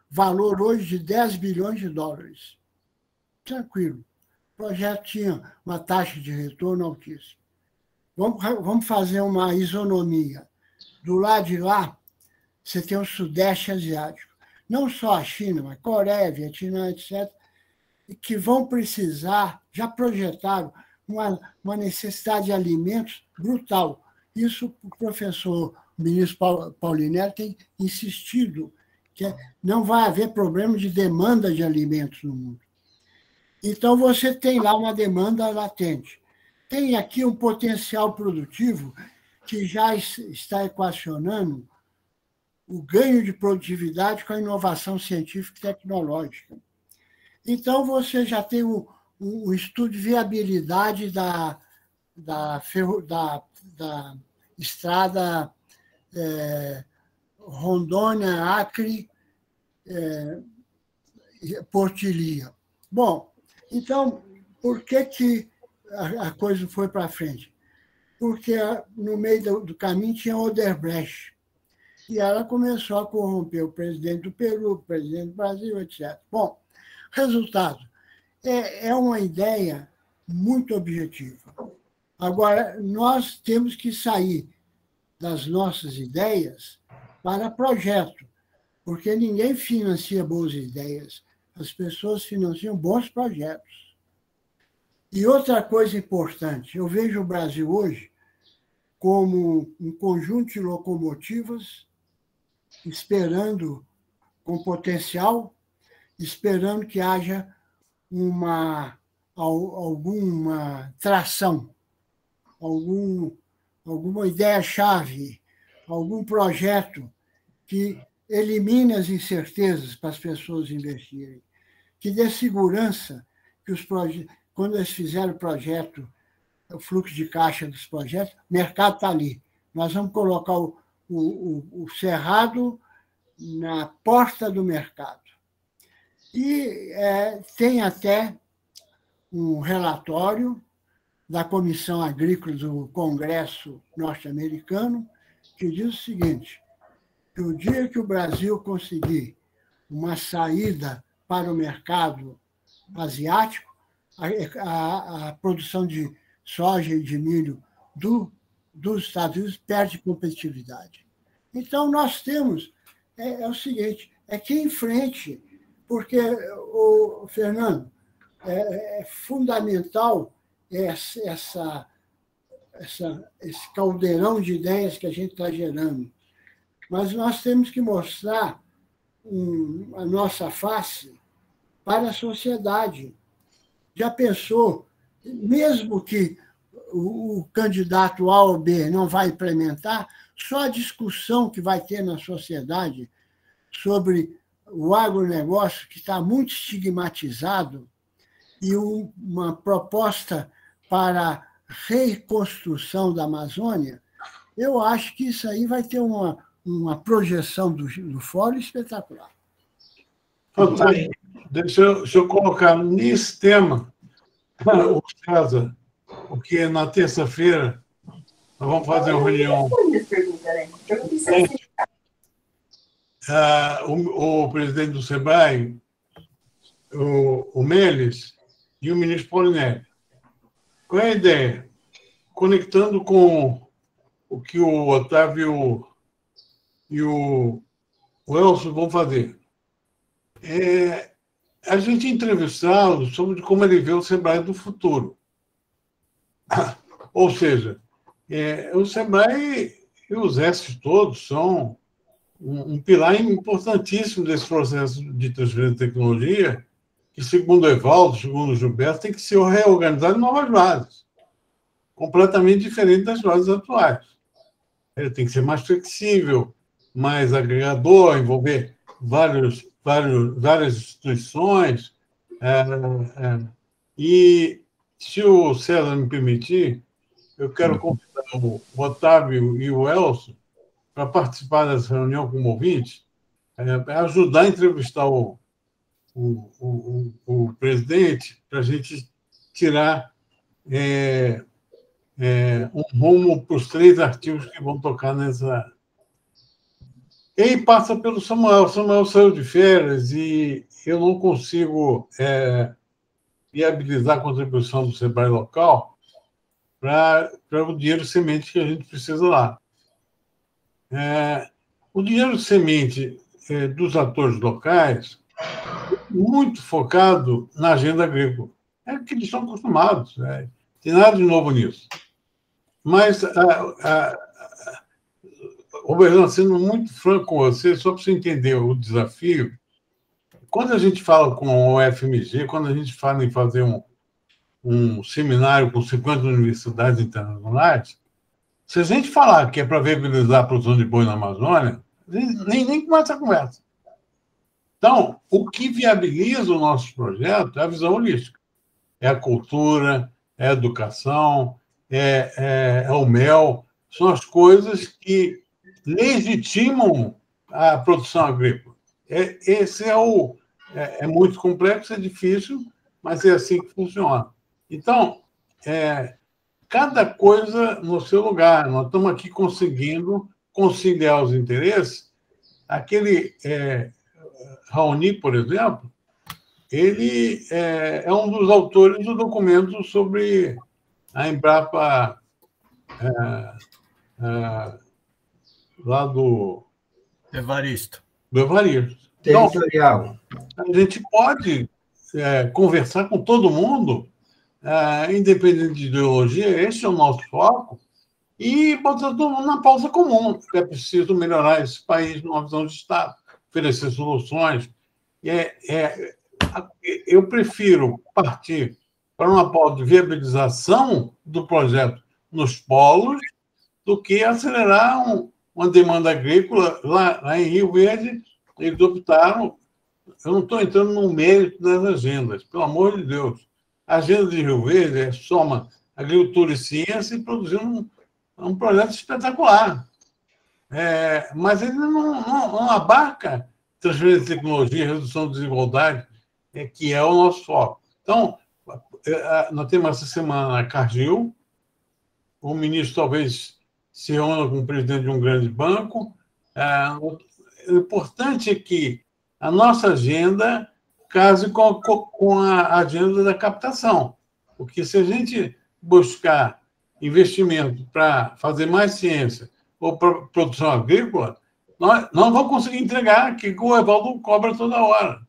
valor hoje de 10 bilhões de dólares. Tranquilo. O projeto tinha uma taxa de retorno altíssima. Vamos fazer uma isonomia. Do lado de lá, você tem o Sudeste Asiático. Não só a China, mas Coreia, Vietnã, etc., que vão precisar, já projetaram, uma necessidade de alimentos brutal. Isso o professor, o ministro Paulinelli, tem insistido, que não vai haver problema de demanda de alimentos no mundo. Então, você tem lá uma demanda latente. Tem aqui um potencial produtivo que já está equacionando o ganho de produtividade com a inovação científica e tecnológica. Então, você já tem um estudo de viabilidade da estrada Rondônia-Acre, Portillia. Bom, então, por que a coisa foi para frente? Porque no meio do caminho tinha Odebrecht, e ela começou a corromper o presidente do Peru, o presidente do Brasil, etc. Bom, resultado, é uma ideia muito objetiva. Agora, nós temos que sair das nossas ideias para projeto, porque ninguém financia boas ideias, as pessoas financiam bons projetos. E outra coisa importante, eu vejo o Brasil hoje como um conjunto de locomotivas esperando, com potencial, esperando que haja alguma tração, alguma ideia-chave, algum projeto que elimine as incertezas para as pessoas investirem, que dê segurança que quando eles fizeram o projeto, o fluxo de caixa dos projetos, o mercado está ali. Nós vamos colocar o cerrado na porta do mercado. E tem até um relatório da Comissão Agrícola do Congresso norte-americano que diz o seguinte, que o dia que o Brasil conseguir uma saída para o mercado asiático, a produção de soja e de milho dos Estados Unidos perde competitividade. Então, nós temos, o seguinte, que ir em frente, porque, Fernando, é fundamental esse caldeirão de ideias que a gente está gerando. Mas nós temos que mostrar a nossa face para a sociedade. Já pensou, mesmo que o candidato A ou B não vai implementar, só a discussão que vai ter na sociedade sobre o agronegócio, que está muito estigmatizado, e uma proposta para a reconstrução da Amazônia, eu acho que isso aí vai ter uma projeção do fórum espetacular. Fantástico. Deixa eu colocar nesse tema, o César, porque na terça-feira nós vamos fazer uma reunião. O presidente do SEBRAE, o Meles, e o ministro Paulinelli. Qual é a ideia? Conectando com o que o Otávio e o Elcio vão fazer. A gente entrevistá-lo sobre como ele vê o SEBRAE do futuro. Ou seja, o SEBRAE e os ESCs todos são um pilar importantíssimo desse processo de transferência de tecnologia, que, segundo o Evaldo, segundo o Gilberto, tem que ser reorganizado em novas bases, completamente diferente das bases atuais. Ele tem que ser mais flexível, mais agregador, envolver várias instituições. E, se o César me permitir, eu quero convidar o Otávio e o Elcio para participar dessa reunião como ouvinte, ajudar a entrevistar o presidente, para a gente tirar um rumo para os 3 artigos que vão tocar nessa. E aí passa pelo Samuel. O Samuel saiu de férias e eu não consigo viabilizar a contribuição do SEBRAE local para o dinheiro semente que a gente precisa lá. O dinheiro semente dos atores locais muito focado na agenda agrícola. É que eles são acostumados, tem nada de novo nisso. Mas, Roberto, sendo muito franco com você, só para você entender o desafio, quando a gente fala com o FMG, quando a gente fala em fazer um seminário com 50 universidades internacionais, se a gente falar que é para viabilizar a produção de boi na Amazônia, nem começa a conversa. Então, o que viabiliza o nosso projeto é a visão holística. É a cultura, é a educação, é o mel, são as coisas que legitimam a produção agrícola. Esse é muito complexo, é difícil, mas é assim que funciona. Então, cada coisa no seu lugar. Nós estamos aqui conseguindo conciliar os interesses. Aquele Raoni, por exemplo, ele é um dos autores do documento sobre a Embrapa lá do Evaristo. Então, Territorial. a gente pode conversar com todo mundo, independente de ideologia, esse é o nosso foco, e botar todo mundo na pauta comum. É preciso melhorar esse país numa visão de Estado, oferecer soluções. Eu prefiro partir para uma pauta de viabilização do projeto nos polos do que acelerar uma demanda agrícola. Lá em Rio Verde, eles optaram... Eu não estou entrando no mérito das agendas, pelo amor de Deus. A agenda de Rio Verde soma agricultura e ciência e produzindo um projeto espetacular. Mas ele não abarca transferência de tecnologia, redução da desigualdade, que é o nosso foco. Então, nós temos essa semana a Cargill, o ministro talvez se reúna com o presidente de um grande banco. O importante é que a nossa agenda case com a agenda da captação, porque se a gente buscar investimento para fazer mais ciência ou para produção agrícola, nós não vamos conseguir entregar aquilo que o Evaldo cobra toda hora.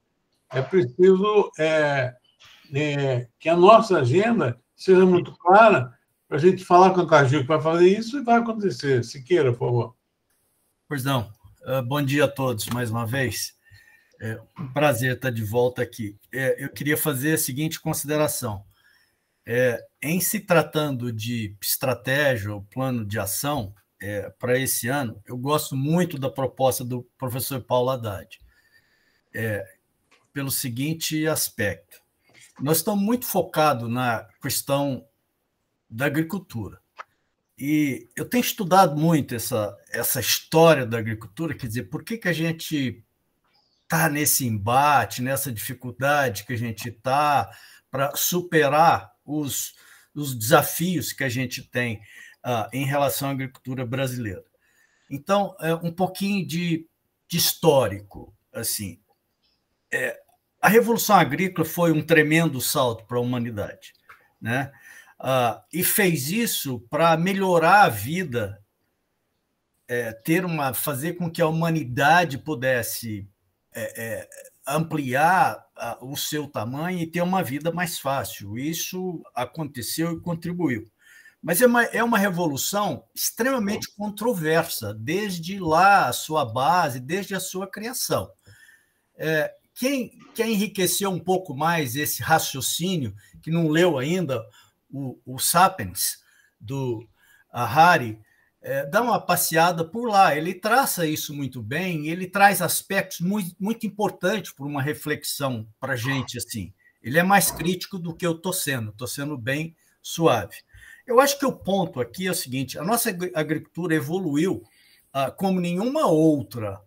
É preciso que a nossa agenda seja muito clara para a gente falar com o Cargill que vai fazer isso e vai acontecer. Siqueira, por favor. Pois não. Bom dia a todos, mais uma vez. É um prazer estar de volta aqui. Eu queria fazer a seguinte consideração. Em se tratando de estratégia ou plano de ação para esse ano, eu gosto muito da proposta do professor Paulo Haddad, pelo seguinte aspecto. Nós estamos muito focados na questão da agricultura. E eu tenho estudado muito essa história da agricultura, quer dizer, por que a gente está nesse embate, nessa dificuldade que a gente está para superar os desafios que a gente tem em relação à agricultura brasileira. Então, um pouquinho de histórico. Assim, a Revolução Agrícola foi um tremendo salto para a humanidade, né? E fez isso para melhorar a vida, fazer com que a humanidade pudesse ampliar o seu tamanho e ter uma vida mais fácil. Isso aconteceu e contribuiu. Mas é uma revolução extremamente controversa, desde lá a sua base, desde a sua criação. Quem quer enriquecer um pouco mais esse raciocínio, que não leu ainda o Sapiens, do Harari, dá uma passeada por lá. Ele traça isso muito bem, ele traz aspectos muito, muito importantes para uma reflexão para a gente. Assim. Ele é mais crítico do que eu estou sendo bem suave. Eu acho que o ponto aqui é o seguinte: a nossa agricultura evoluiu como nenhuma outra,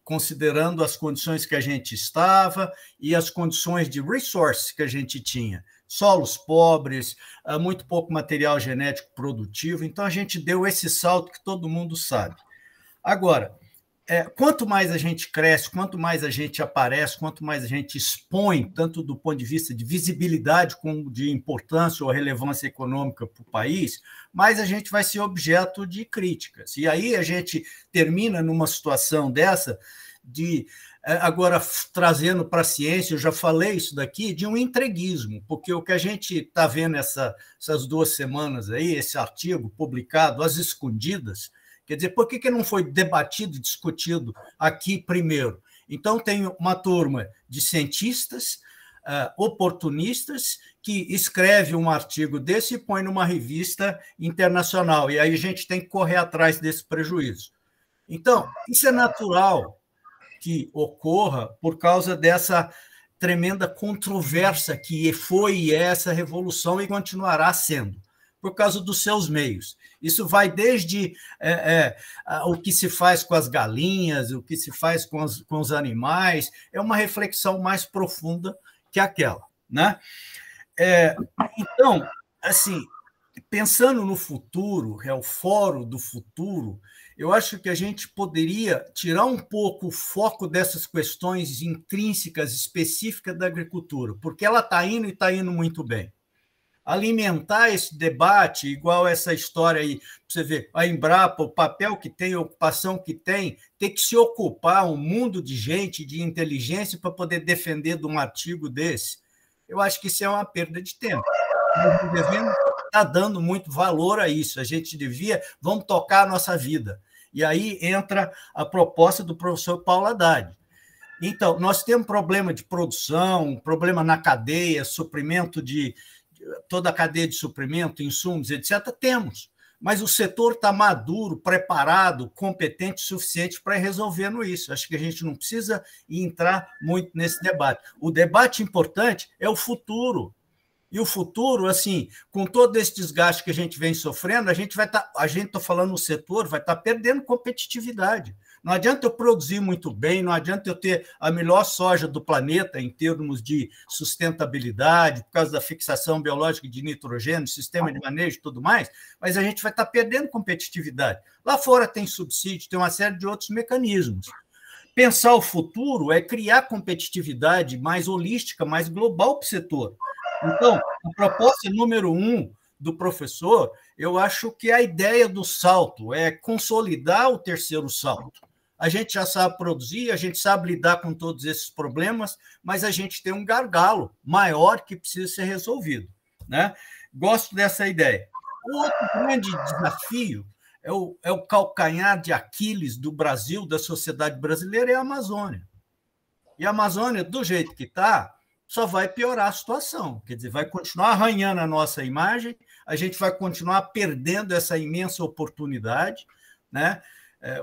considerando as condições que a gente estava e as condições de resource que a gente tinha. Solos pobres, muito pouco material genético produtivo. Então, a gente deu esse salto que todo mundo sabe. Agora, quanto mais a gente cresce, quanto mais a gente aparece, quanto mais a gente expõe, tanto do ponto de vista de visibilidade como de importância ou relevância econômica para o país, mais a gente vai ser objeto de críticas. E aí a gente termina numa situação dessa de... Agora, trazendo para a ciência, eu já falei isso daqui, de um entreguismo, porque o que a gente está vendo essas 2 semanas aí, esse artigo publicado às escondidas, quer dizer, por que não foi debatido e discutido aqui primeiro? Então, tem uma turma de cientistas oportunistas que escreve um artigo desse e põe numa revista internacional, e aí a gente tem que correr atrás desse prejuízo. Então, isso é natural que ocorra por causa dessa tremenda controvérsia que foi e é essa revolução e continuará sendo, por causa dos seus meios. Isso vai desde o que se faz com as galinhas, o que se faz com os animais, é uma reflexão mais profunda que aquela, né? Então, assim, pensando no futuro, o Fórum do Futuro, eu acho que a gente poderia tirar um pouco o foco dessas questões intrínsecas, específicas da agricultura, porque ela está indo e está indo muito bem. Alimentar esse debate, igual essa história aí, você vê, a Embrapa, o papel que tem, a ocupação que tem que se ocupar um mundo de gente, de inteligência, para poder defender de um artigo desse. Eu acho que isso é uma perda de tempo. Nós não devemos estar dando muito valor a isso. A gente devia, vamos tocar a nossa vida. E aí entra a proposta do professor Paulo Haddad. Então, nós temos problema de produção, problema na cadeia, suprimento de toda a cadeia de suprimento, insumos, etc. Temos, mas o setor está maduro, preparado, competente o suficiente para ir resolvendo isso. Acho que a gente não precisa entrar muito nesse debate. O debate importante é o futuro. E o futuro, assim, com todo esse desgaste que a gente vem sofrendo, a gente estou falando no setor, vai estar perdendo competitividade. Não adianta eu produzir muito bem, não adianta eu ter a melhor soja do planeta em termos de sustentabilidade, por causa da fixação biológica de nitrogênio, sistema de manejo e tudo mais, mas a gente vai estar perdendo competitividade. Lá fora tem subsídio, tem uma série de outros mecanismos. Pensar o futuro é criar competitividade mais holística, mais global para o setor. Então, a proposta número 1 do professor, eu acho que a ideia do salto é consolidar o terceiro salto. A gente já sabe produzir, a gente sabe lidar com todos esses problemas, mas a gente tem um gargalo maior que precisa ser resolvido, né? Gosto dessa ideia. O outro grande desafio é o calcanhar de Aquiles do Brasil, da sociedade brasileira, é a Amazônia. E a Amazônia, do jeito que está, só vai piorar a situação. Quer dizer, vai continuar arranhando a nossa imagem, a gente vai continuar perdendo essa imensa oportunidade, né?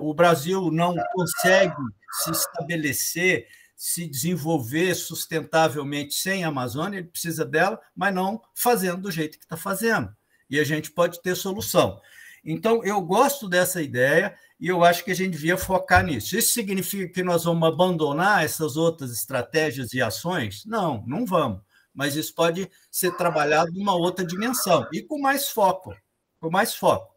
O Brasil não consegue se estabelecer, se desenvolver sustentavelmente sem a Amazônia, ele precisa dela, mas não fazendo do jeito que está fazendo. E a gente pode ter solução. Então, eu gosto dessa ideia e eu acho que a gente devia focar nisso. Isso significa que nós vamos abandonar essas outras estratégias e ações? Não, não vamos. Mas isso pode ser trabalhado numa outra dimensão e com mais foco. Com mais foco.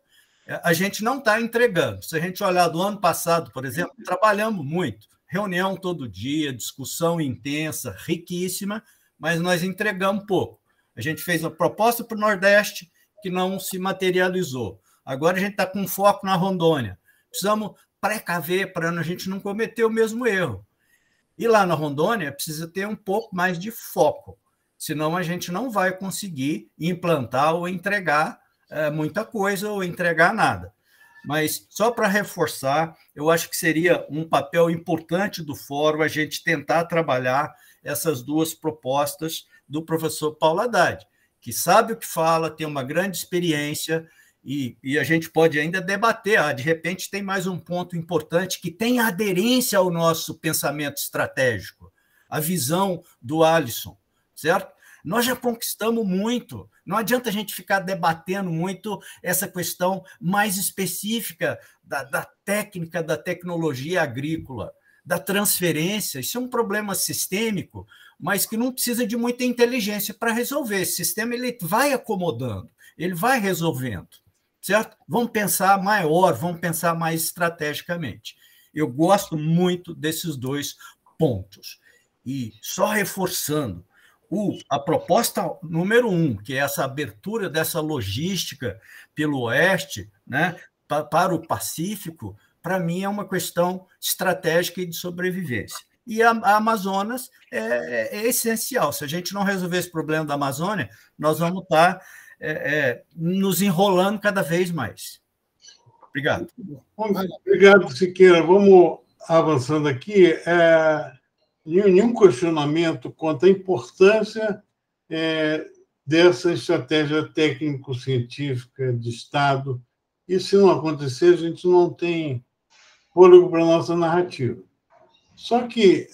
A gente não está entregando. Se a gente olhar do ano passado, por exemplo, trabalhamos muito. Reunião todo dia, discussão intensa, riquíssima, mas nós entregamos pouco. A gente fez uma proposta para o Nordeste que não se materializou. Agora a gente está com foco na Rondônia. Precisamos precaver para a gente não cometer o mesmo erro. E lá na Rondônia precisa ter um pouco mais de foco, senão a gente não vai conseguir implantar ou entregar muita coisa ou entregar nada. Mas, só para reforçar, eu acho que seria um papel importante do fórum a gente tentar trabalhar essas duas propostas do professor Paulo Haddad, que sabe o que fala, tem uma grande experiência, e a gente pode ainda debater. De repente, tem mais um ponto importante que tem aderência ao nosso pensamento estratégico, a visão do Alisson, certo? Nós já conquistamos muito. Não adianta a gente ficar debatendo muito essa questão mais específica da técnica, da tecnologia agrícola, da transferência. Isso é um problema sistêmico, mas que não precisa de muita inteligência para resolver. Esse sistema ele vai acomodando, ele vai resolvendo, certo? Vamos pensar maior, vamos pensar mais estrategicamente. Eu gosto muito desses dois pontos. E só reforçando, a proposta número 1, que é essa abertura dessa logística pelo Oeste, né, para o Pacífico, para mim é uma questão estratégica e de sobrevivência. E a Amazonas é essencial. Se a gente não resolver esse problema da Amazônia, nós vamos estar nos enrolando cada vez mais. Obrigado. Obrigado, Siqueira. Vamos avançando aqui. Nenhum questionamento quanto à importância dessa estratégia técnico-científica de Estado. E, se não acontecer, a gente não tem fôlego para a nossa narrativa. Só que,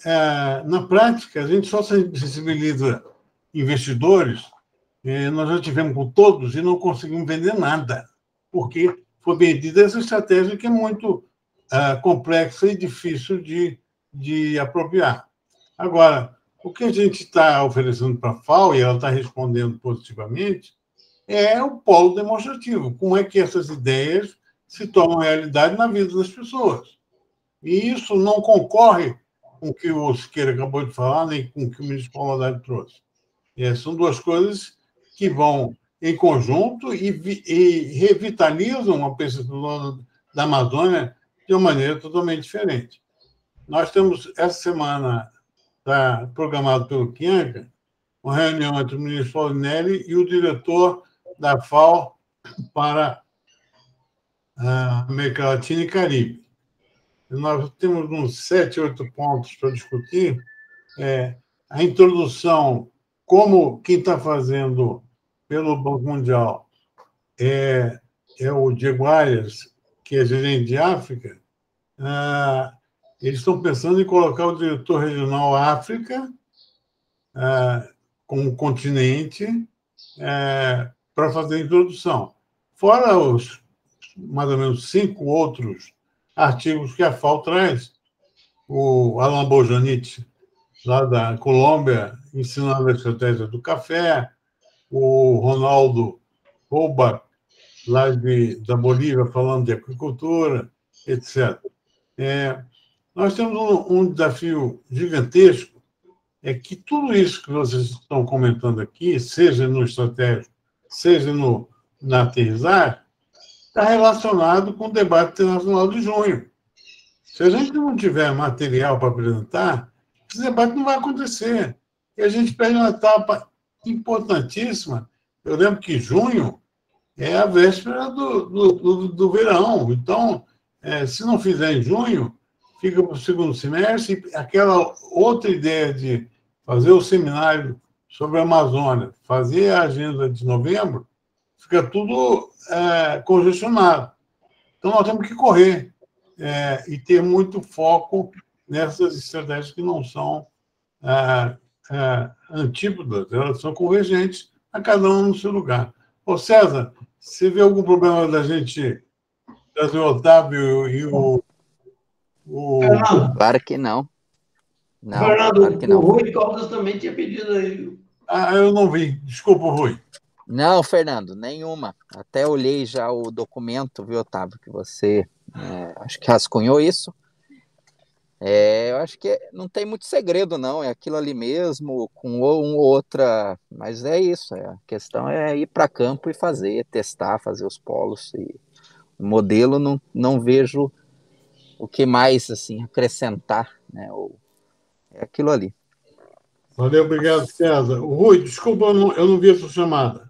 na prática, a gente só sensibiliza investidores, nós já tivemos com todos e não conseguimos vender nada, porque foi vendida essa estratégia que é muito complexa e difícil de apropriar. Agora, o que a gente está oferecendo para a FAO, e ela está respondendo positivamente, é o polo demonstrativo. Como é que essas ideias se tornam realidade na vida das pessoas. E isso não concorre com o que o Siqueira acabou de falar, nem com o que o ministro Paulo Haddad trouxe. São duas coisas que vão em conjunto e revitalizam a pesquisa da Amazônia de uma maneira totalmente diferente. Nós temos, essa semana, está programado pelo Bianca, uma reunião entre o ministro Paulinelli e o diretor da FAO para a América Latina e Caribe. Nós temos uns 7, 8 pontos para discutir. A introdução, como quem está fazendo pelo Banco Mundial é o Diego Arias, que é gerente de África. Eles estão pensando em colocar o diretor regional África como continente para fazer a introdução. Fora os mais ou menos 5 outros artigos que a FAO traz, o Alan Bojanit, lá da Colômbia, ensinando a estratégia do café, o Ronaldo Rouba, lá da Bolívia, falando de agricultura, etc. Nós temos um desafio gigantesco, que tudo isso que vocês estão comentando aqui, seja no estratégico, seja na aterrissagem, está relacionado com o debate internacional de junho. Se a gente não tiver material para apresentar, esse debate não vai acontecer. E a gente perde uma etapa importantíssima. Eu lembro que junho é a véspera do verão. Então, se não fizer em junho, fica para o segundo semestre. E aquela outra ideia de fazer o seminário sobre a Amazônia, fazer a agenda de novembro, fica tudo congestionado. Então, nós temos que correr e ter muito foco nessas estratégias que não são antípodas, elas são convergentes, a cada um no seu lugar. Ô, César, você vê algum problema da gente trazer o Otávio e o... Claro que não. Não, Fernando, claro que não. o Rui Caldas também tinha pedido aí. Eu não vi. Desculpa, Rui. Não, Fernando, nenhuma. Até olhei já o documento, viu, Otávio, que você acho que rascunhou isso. Eu acho que não tem muito segredo, não. É aquilo ali mesmo, com ou outra. Mas é isso. A questão é ir para campo e fazer, testar, fazer os polos. E o modelo não vejo o que mais assim acrescentar, né? É aquilo ali. Valeu, obrigado, César. Rui, desculpa, eu não vi a sua chamada.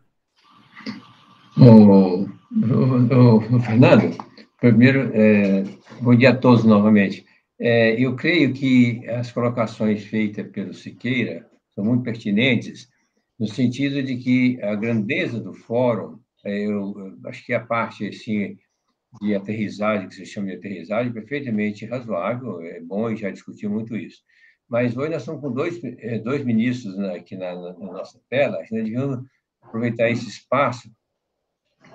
Fernando, primeiro, bom dia a todos novamente. Eu creio que as colocações feitas pelo Siqueira são muito pertinentes, no sentido de que a grandeza do fórum, eu acho que a parte assim, de aterrissagem, que se chama de aterrissagem, é perfeitamente razoável, é bom e já discutiu muito isso. Mas hoje nós estamos com dois ministros aqui na nossa tela, nós devíamos aproveitar esse espaço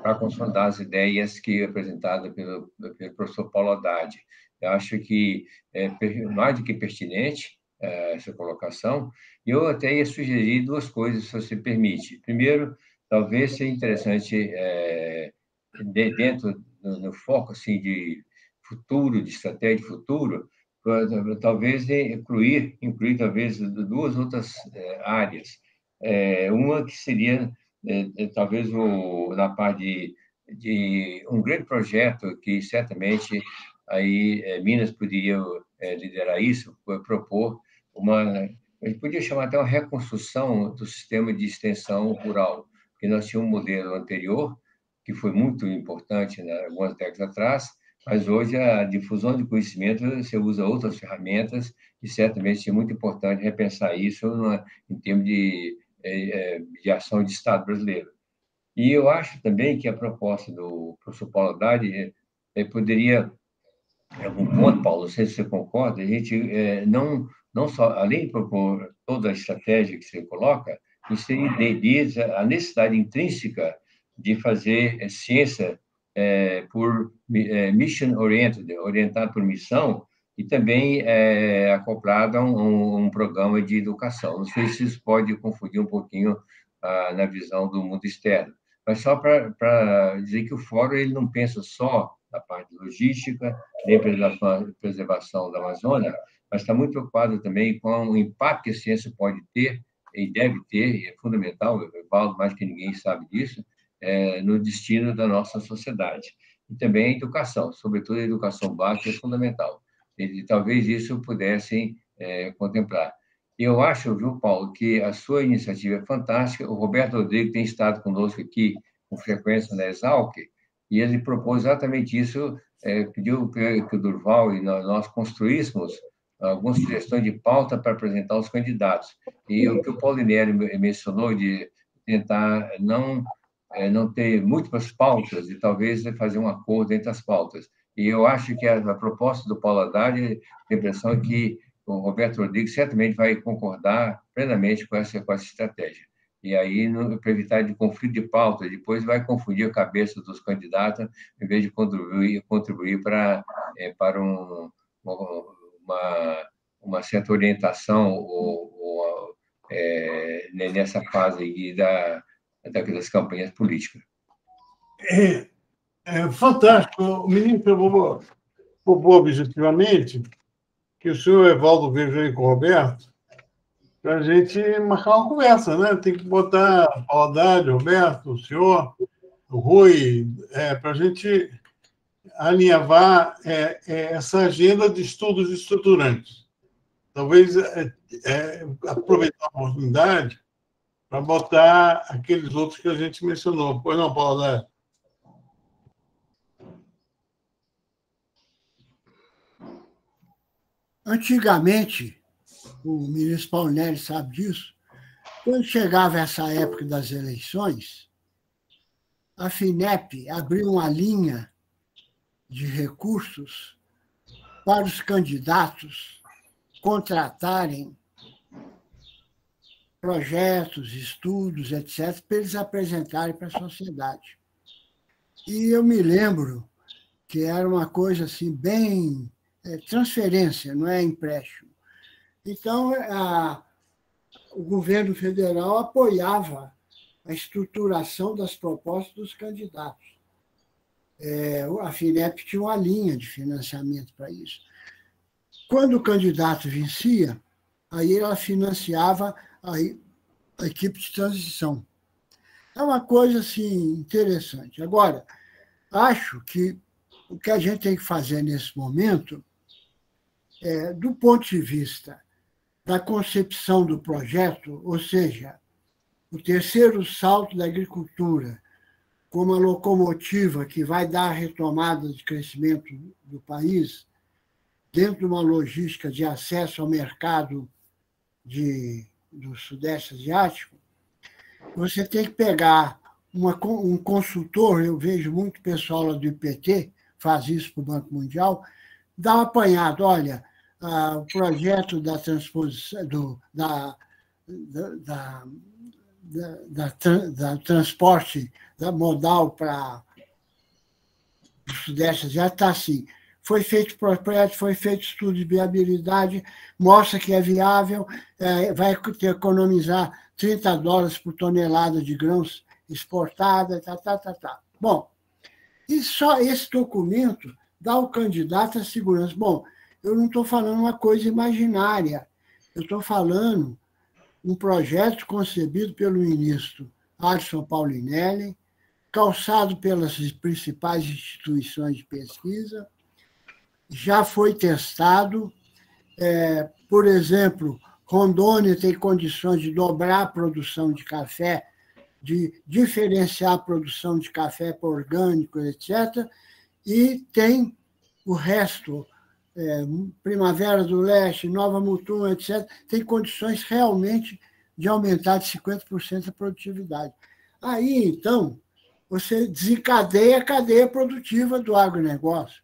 para confrontar as ideias que apresentadas pelo professor Paulo Haddad. Eu acho que é mais do que pertinente essa colocação, e eu até ia sugerir 2 coisas, se você permite. Primeiro, talvez seja interessante, dentro no foco assim, de futuro, de estratégia de futuro, talvez incluir talvez 2 outras áreas. Uma que seria talvez na parte de um grande projeto que certamente aí Minas poderia liderar isso, propor a gente podia chamar até uma reconstrução do sistema de extensão rural, porque nós tínhamos um modelo anterior que foi muito importante, né, algumas décadas atrás, mas hoje a difusão de conhecimento, você usa outras ferramentas e certamente é muito importante repensar isso em termos de ação de Estado brasileiro. E eu acho também que a proposta do professor Paulo Haddad poderia, em algum ponto, Paulo, não sei se você concorda, a gente não só, além de propor toda a estratégia que você coloca, inserir a necessidade intrínseca de fazer ciência por mission oriented, orientado por missão, e também acoplado a um programa de educação. Não sei se isso pode confundir um pouquinho na visão do mundo externo, mas só para dizer que o fórum ele não pensa só na parte logística, nem preservação da Amazônia, mas está muito preocupado também com o impacto que a ciência pode ter e deve ter, e é fundamental, eu falo mais que ninguém sabe disso, no destino da nossa sociedade. E também a educação, sobretudo a educação básica, é fundamental. E talvez isso pudessem contemplar. Eu acho, viu, Paulo, que a sua iniciativa é fantástica. O Roberto Rodrigues tem estado conosco aqui com frequência na Exalc, e ele propôs exatamente isso, pediu que o Durval e nós construíssemos algumas sugestões de pauta para apresentar os candidatos. E o que o Paulinelli mencionou de tentar não ter múltiplas pautas e talvez fazer um acordo entre as pautas. E eu acho que a proposta do Paulo Haddad, a impressão é que o Roberto Rodrigues certamente vai concordar plenamente com essa estratégia. E aí, para evitar de conflito de pauta, depois vai confundir a cabeça dos candidatos, em vez de contribuir para uma certa orientação nessa fase aí das campanhas políticas. É fantástico. O ministro propôs objetivamente que o senhor Evaldo veja aí com o Roberto para a gente marcar uma conversa, né? Tem que botar o Haddad, o Roberto, o senhor, o Rui, para a gente alinhavar essa agenda de estudos estruturantes. Talvez aproveitar a oportunidade para botar aqueles outros que a gente mencionou. Pois não, Paulo Haddad? Antigamente, o ministro Paulinelli sabe disso, quando chegava essa época das eleições, a FINEP abriu uma linha de recursos para os candidatos contratarem projetos, estudos, etc., para eles apresentarem para a sociedade. E eu me lembro que era uma coisa assim, bem transferência, não é empréstimo. Então, o governo federal apoiava a estruturação das propostas dos candidatos. A FINEP tinha uma linha de financiamento para isso. Quando o candidato vencia, aí ela financiava a equipe de transição. É uma coisa assim, interessante. Agora, acho que o que a gente tem que fazer nesse momento do ponto de vista da concepção do projeto, ou seja, o terceiro salto da agricultura como a locomotiva que vai dar a retomada de crescimento do país dentro de uma logística de acesso ao mercado do Sudeste Asiático, você tem que pegar um consultor, eu vejo muito pessoal lá do IPT, faz isso para o Banco Mundial, dá um apanhado, olha, o projeto da transposição, da transporte modal para o Sudeste Asiático está assim. Foi feito projeto, foi feito estudo de viabilidade, mostra que é viável, vai economizar $30 por tonelada de grãos exportada, Bom, e só esse documento dá ao candidato a segurança. Bom, eu não estou falando uma coisa imaginária, eu estou falando um projeto concebido pelo ministro Alisson Paulinelli, calçado pelas principais instituições de pesquisa, já foi testado. Por exemplo, Rondônia tem condições de dobrar a produção de café, de diferenciar a produção de café para orgânico, etc. E tem o resto, Primavera do Leste, Nova Mutum, etc., tem condições realmente de aumentar de 50% a produtividade. Aí, então, você desencadeia a cadeia produtiva do agronegócio.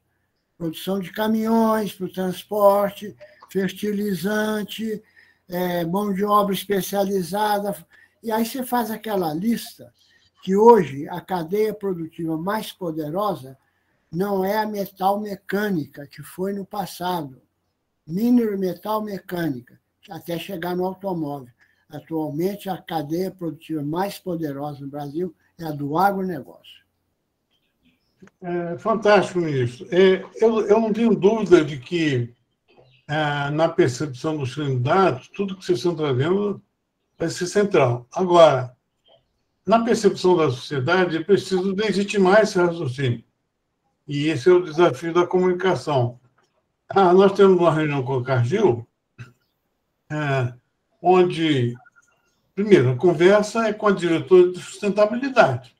Produção de caminhões para o transporte, fertilizante, mão de obra especializada. E aí você faz aquela lista que hoje a cadeia produtiva mais poderosa não é a metal-mecânica, que foi no passado. Minero-metal-mecânica, até chegar no automóvel. Atualmente, a cadeia produtiva mais poderosa no Brasil é a do agronegócio. Fantástico, ministro. Eu não tenho dúvida de que, na percepção dos candidatos, tudo que vocês estão trazendo vai ser central. Agora, na percepção da sociedade, é preciso legitimar esse raciocínio. E esse é o desafio da comunicação. Nós temos uma reunião com o Cargill, onde, primeiro, a conversa é com a diretora de sustentabilidade.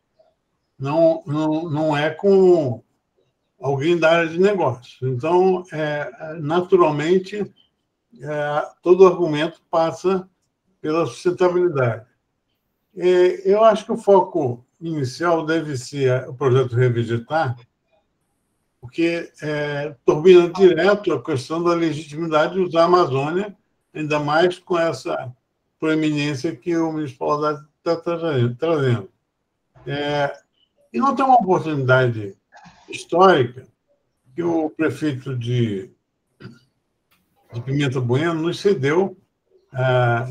Não é com alguém da área de negócios. Então, naturalmente, todo argumento passa pela sustentabilidade. Eu acho que o foco inicial deve ser o projeto Revegetar, porque turbina direto a questão da legitimidade de usar a Amazônia, ainda mais com essa proeminência que o ministro Paulo Haddad está trazendo. E não tem uma oportunidade histórica que o prefeito de Pimenta Bueno nos cedeu.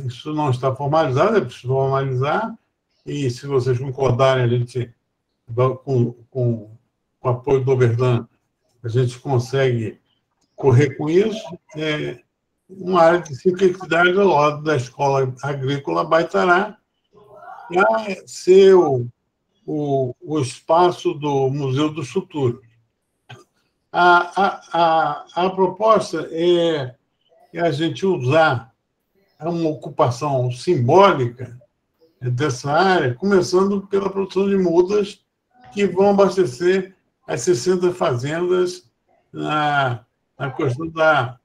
Isso não está formalizado, é preciso formalizar, e se vocês concordarem, a gente, com o apoio do Oberdan, a gente consegue correr com isso. Uma área de 5 hectares ao lado da Escola Agrícola Baitará, vai ser o espaço do Museu do Futuro. A proposta é a gente usar uma ocupação simbólica dessa área, começando pela produção de mudas que vão abastecer as 60 fazendas na questão da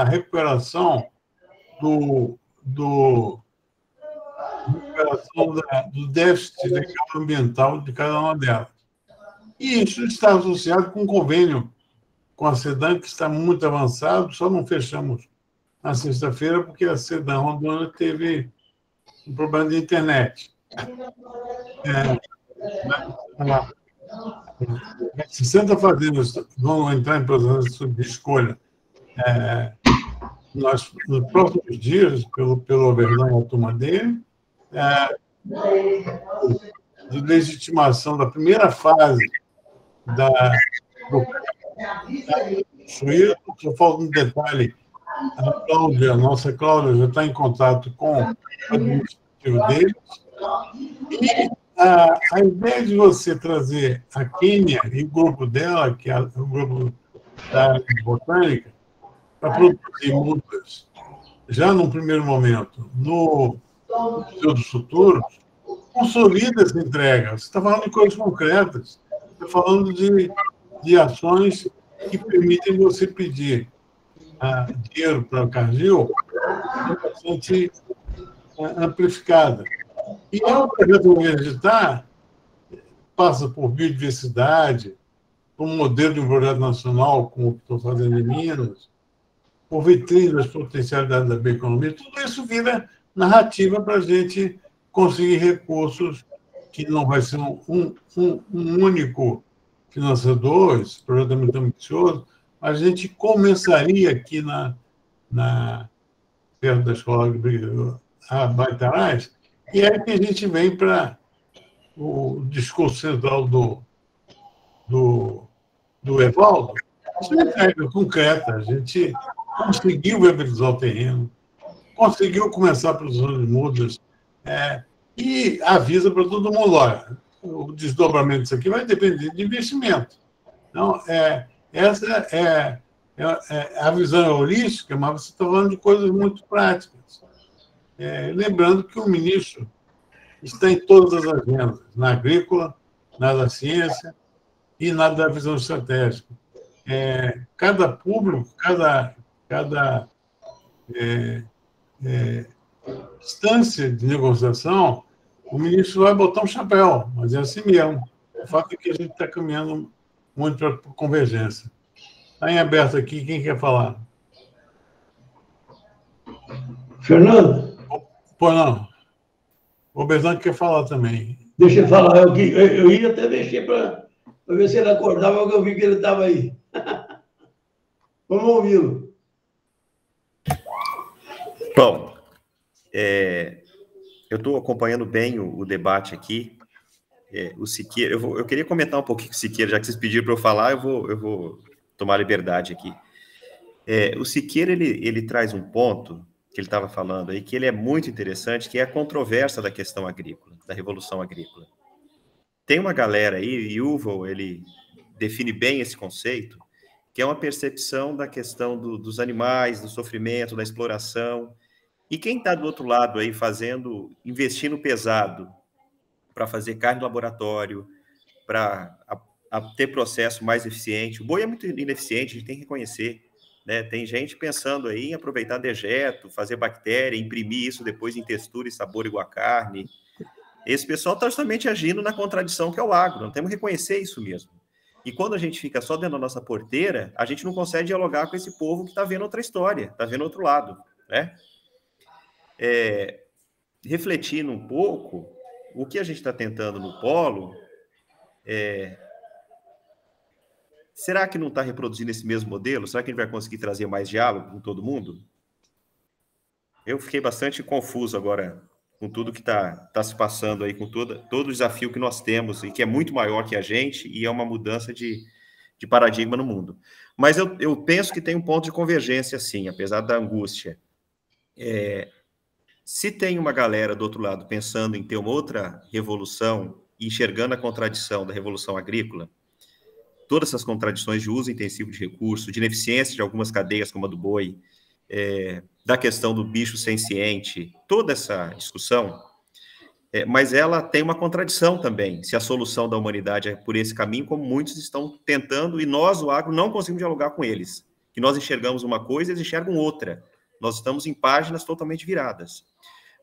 recuperação do déficit legal ambiental de cada uma delas. E isso está associado com um convênio com a SEDAM, que está muito avançado, só não fechamos na sexta-feira, porque a SEDAM Rondônia teve um problema de internet. 60 fazendas vão entrar em processo de escolha nos próximos dias, pelo Oberdan e a turma dele, de legitimação da primeira fase só falta um detalhe. A nossa Cláudia já está em contato com o administrativo deles. E a ideia de você trazer a Quênia e o grupo dela, que é o grupo da área de botânica, para produzir mudas, já num primeiro momento, no Museu dos Futuros, consolida essa entrega. Você está falando de coisas concretas, está falando de ações que permitem você pedir dinheiro para o Cargill bastante amplificada. E o projeto Revegetar passa por biodiversidade, por um modelo de um projeto nacional, como o que estou fazendo em Minas, por vitrine das potencialidades da bioeconomia. Tudo isso vira narrativa para a gente conseguir recursos, que não vai ser um único financiador, esse projeto é muito ambicioso. A gente começaria aqui perto da escola a Baitarás, e é que a gente vem para o discurso central do Evaldo. Isso é entrega concreta. A gente conseguiu viabilizar o terreno, conseguiu começar a produção de mudas, e avisa para todo mundo: olha, o desdobramento disso aqui vai depender de investimento. Então, essa é a visão holística, mas você está falando de coisas muito práticas. Lembrando que o ministro está em todas as agendas, na agrícola, na da ciência e na da visão estratégica. Cada público, cada instância de negociação, o ministro vai botar um chapéu, mas é assim mesmo. O fato é que a gente está caminhando muito para a convergência. Está em aberto aqui, quem quer falar? Fernando? Pois não. O Oberdan quer falar também. Deixa eu falar. Eu ia até mexer para ver se ele acordava, porque eu vi que ele estava aí. Vamos ouvi-lo. Bom, eu estou acompanhando bem o debate aqui. o Siqueira, eu queria comentar um pouquinho com o Siqueira, já que vocês pediram para eu falar, eu vou tomar liberdade aqui. O Siqueira, ele traz um ponto que ele estava falando aí, que ele é muito interessante, que é a controvérsia da questão agrícola, da revolução agrícola. Tem uma galera aí, Yuval, ele define bem esse conceito, que é uma percepção da questão dos animais, do sofrimento, da exploração. E quem está do outro lado aí investindo pesado para fazer carne no laboratório, para ter processo mais eficiente. O boi é muito ineficiente, a gente tem que reconhecer, né? Tem gente pensando aí em aproveitar dejeto, fazer bactéria, imprimir isso depois em textura e sabor igual a carne. Esse pessoal está justamente agindo na contradição que é o agro, não temos que reconhecer isso mesmo. E quando a gente fica só dentro da nossa porteira, a gente não consegue dialogar com esse povo que está vendo outra história, está vendo outro lado, né? Refletindo um pouco, o que a gente está tentando no polo, será que não está reproduzindo esse mesmo modelo? Será que a gente vai conseguir trazer mais diálogo com todo mundo? Eu fiquei bastante confuso agora com tudo que está se passando aí, com todo o desafio que nós temos, e que é muito maior que a gente, e é uma mudança de paradigma no mundo. Mas eu penso que tem um ponto de convergência, sim, apesar da angústia. Se tem uma galera do outro lado pensando em ter uma outra revolução, e enxergando a contradição da revolução agrícola, todas essas contradições de uso intensivo de recursos, de ineficiência de algumas cadeias, como a do boi, da questão do bicho senciente, toda essa discussão, mas ela tem uma contradição também, se a solução da humanidade é por esse caminho, como muitos estão tentando, e nós, o agro, não conseguimos dialogar com eles, que nós enxergamos uma coisa e eles enxergam outra. Nós estamos em páginas totalmente viradas.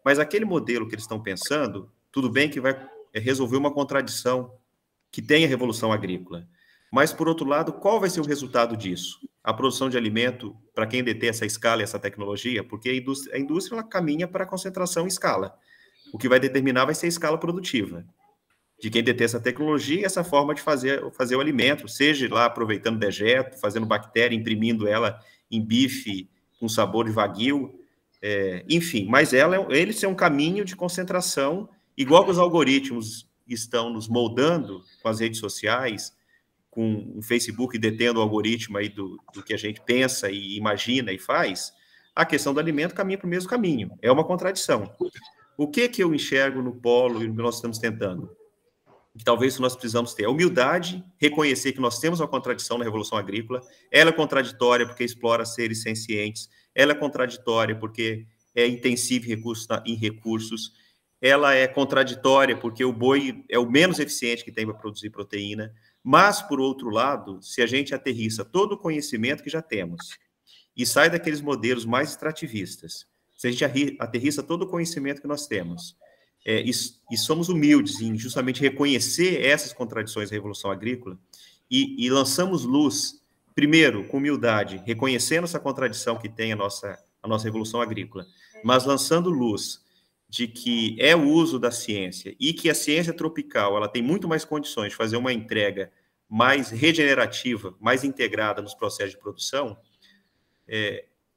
Mas aquele modelo que eles estão pensando, tudo bem que vai resolver uma contradição que tem a revolução agrícola. Mas, por outro lado, qual vai ser o resultado disso? A produção de alimento, para quem detém essa escala e essa tecnologia, porque a indústria ela caminha para a concentração em escala. O que vai determinar vai ser a escala produtiva. De quem detém essa tecnologia, essa forma de fazer o alimento, seja lá aproveitando dejeto, fazendo bactéria, imprimindo ela em bife com sabor de wagyu, enfim, mas ele é um caminho de concentração, igual que os algoritmos estão nos moldando com as redes sociais, com o Facebook detendo o algoritmo aí do que a gente pensa e imagina e faz, a questão do alimento caminha para o mesmo caminho. É uma contradição. O que eu enxergo no polo e no que nós estamos tentando? Que talvez nós precisamos ter a humildade, reconhecer que nós temos uma contradição na Revolução Agrícola, ela é contraditória porque explora seres sencientes, ela é contraditória porque é intensiva em recursos, ela é contraditória porque o boi é o menos eficiente que tem para produzir proteína, mas, por outro lado, se a gente aterrissa todo o conhecimento que já temos e sai daqueles modelos mais extrativistas, se a gente aterrissa todo o conhecimento que nós temos, e somos humildes em justamente reconhecer essas contradições da Revolução Agrícola e lançamos luz, primeiro, com humildade, reconhecendo essa contradição que tem a nossa Revolução Agrícola, mas lançando luz de que é o uso da ciência e que a ciência tropical ela tem muito mais condições de fazer uma entrega mais regenerativa, mais integrada nos processos de produção,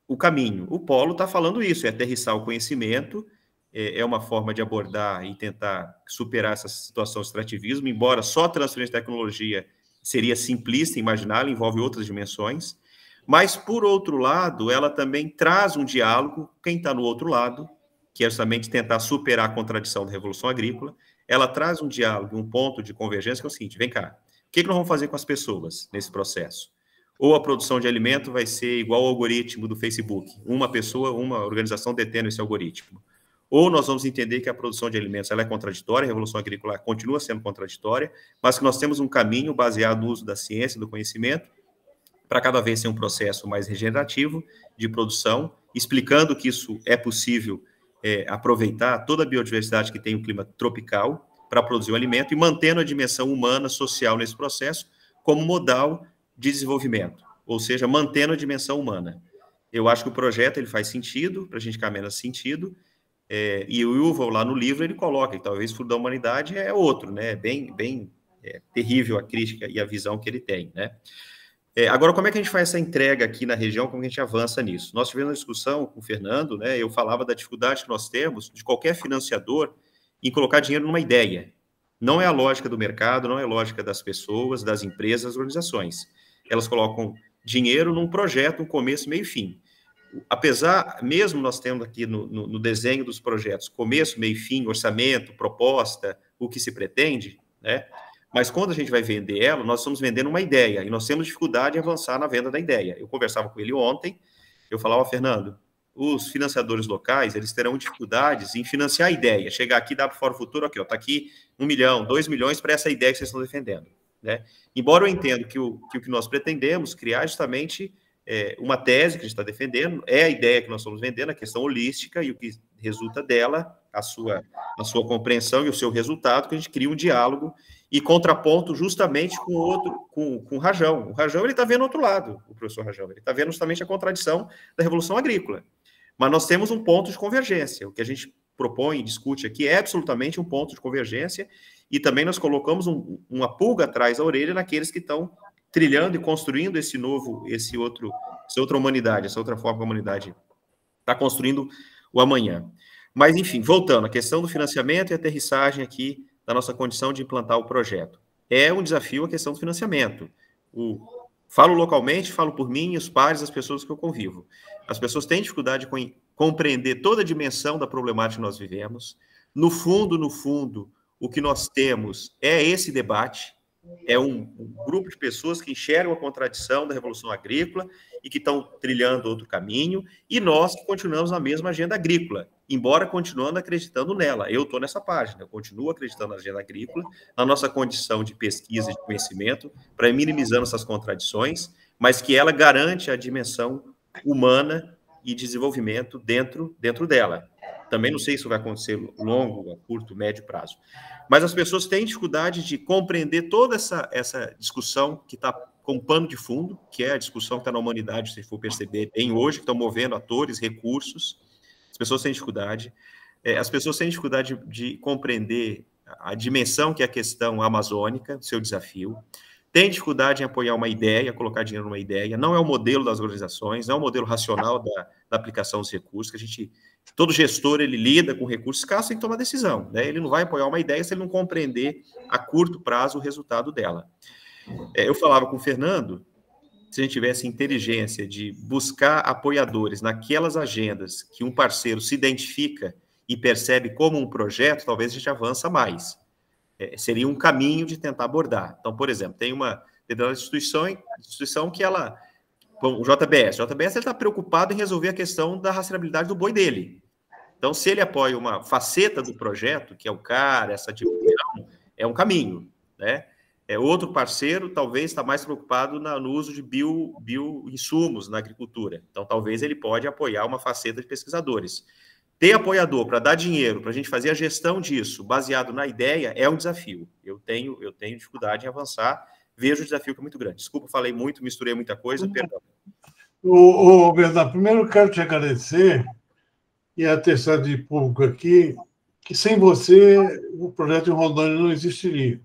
o caminho. O polo está falando isso, é aterrissar o conhecimento, é uma forma de abordar e tentar superar essa situação de extrativismo, embora só a transferência de tecnologia seria simplista imaginá-la, envolve outras dimensões, mas, por outro lado, ela também traz um diálogo, quem está no outro lado, que é justamente tentar superar a contradição da Revolução Agrícola, ela traz um diálogo, um ponto de convergência, que é o seguinte, vem cá, o que nós vamos fazer com as pessoas nesse processo? Ou a produção de alimento vai ser igual ao algoritmo do Facebook, uma pessoa, uma organização detendo esse algoritmo. Ou nós vamos entender que a produção de alimentos ela é contraditória, a Revolução Agrícola continua sendo contraditória, mas que nós temos um caminho baseado no uso da ciência e do conhecimento para cada vez ser um processo mais regenerativo de produção, explicando que isso é possível aproveitar toda a biodiversidade que tem o clima tropical para produzir o alimento e mantendo a dimensão humana, social nesse processo como modal de desenvolvimento, ou seja, mantendo a dimensão humana. Eu acho que o projeto ele faz sentido, para a gente caminhar nesse sentido, e o Yuval, lá no livro, ele coloca que talvez o futuro da humanidade é outro, né? Bem terrível a crítica e a visão que ele tem, né? Agora, como é que a gente faz essa entrega aqui na região, como a gente avança nisso? Nós tivemos uma discussão com o Fernando, né? Eu falava da dificuldade que nós temos, de qualquer financiador, em colocar dinheiro numa ideia, Não é a lógica do mercado, não é a lógica das pessoas, das empresas, das organizações. Elas colocam dinheiro num projeto, um começo, meio e fim. Apesar, mesmo nós tendo aqui no desenho dos projetos, começo, meio e fim, orçamento, proposta, o que se pretende, né? Mas quando a gente vai vender ela, nós estamos vendendo uma ideia, e nós temos dificuldade em avançar na venda da ideia. Eu conversava com ele ontem, eu falava, Fernando, os financiadores locais, eles terão dificuldades em financiar a ideia, chegar aqui, dar para o Fórum Futuro, aqui, ó, está aqui 1 milhão, 2 milhões para essa ideia que vocês estão defendendo, né? Embora eu entenda que o que nós pretendemos criar justamente uma tese que a gente está defendendo, é a ideia que nós estamos vendendo, a questão holística, e o que resulta dela, a sua compreensão e o seu resultado, que a gente cria um diálogo e contraponto justamente com o Rajão. O Rajão, ele está vendo outro lado, o professor Rajão, ele está vendo justamente a contradição da Revolução Agrícola. Mas nós temos um ponto de convergência. O que a gente propõe e discute aqui é absolutamente um ponto de convergência, e também nós colocamos uma pulga atrás da orelha naqueles que estão trilhando e construindo essa outra humanidade, essa outra forma que a humanidade está construindo o amanhã. Mas, enfim, voltando, a questão do financiamento e aterrissagem aqui da nossa condição de implantar o projeto. É um desafio a questão do financiamento. Falo localmente, falo por mim, os pares, as pessoas que eu convivo. As pessoas têm dificuldade de compreender toda a dimensão da problemática que nós vivemos. No fundo, o que nós temos é esse debate, é um grupo de pessoas que enxergam a contradição da Revolução Agrícola e que estão trilhando outro caminho, e nós que continuamos na mesma agenda agrícola, embora continuando acreditando nela. Eu estou nessa página, eu continuo acreditando na agenda agrícola, na nossa condição de pesquisa e de conhecimento, para ir minimizando essas contradições, mas que ela garante a dimensão humana e desenvolvimento dentro dela. Também não sei se vai acontecer longo, a curto, médio prazo. Mas as pessoas têm dificuldade de compreender toda essa discussão que está com pano de fundo, que é a discussão que está na humanidade, se for perceber bem hoje, que estão movendo atores, recursos. As pessoas têm dificuldade. As pessoas têm dificuldade de compreender a dimensão que é a questão amazônica, seu desafio. Tem dificuldade em apoiar uma ideia, colocar dinheiro numa ideia. Não é o modelo das organizações, não é o modelo racional da aplicação dos recursos, que todo gestor, ele lida com recursos escassos, tem que tomar decisão, né? Ele não vai apoiar uma ideia se ele não compreender a curto prazo o resultado dela. Eu falava com o Fernando, se a gente tivesse inteligência de buscar apoiadores naquelas agendas que um parceiro se identifica e percebe como um projeto, talvez a gente avança mais. Seria um caminho de tentar abordar. Então, por exemplo, tem uma instituição que ela... Bom, o JBS está preocupado em resolver a questão da rastreabilidade do boi dele. Então, se ele apoia uma faceta do projeto, que é o CAR, essa divulgação, é um caminho, né? Outro parceiro talvez está mais preocupado no uso de bioinsumos na agricultura. Então, talvez ele pode apoiar uma faceta de pesquisadores. Ter apoiador para dar dinheiro, para a gente fazer a gestão disso, baseado na ideia, é um desafio. Eu tenho dificuldade em avançar, vejo o desafio que é muito grande. Desculpa, falei muito, misturei muita coisa, perdão. Bernardo, primeiro eu quero te agradecer e atestar de público aqui que sem você o projeto em Rondônia não existiria.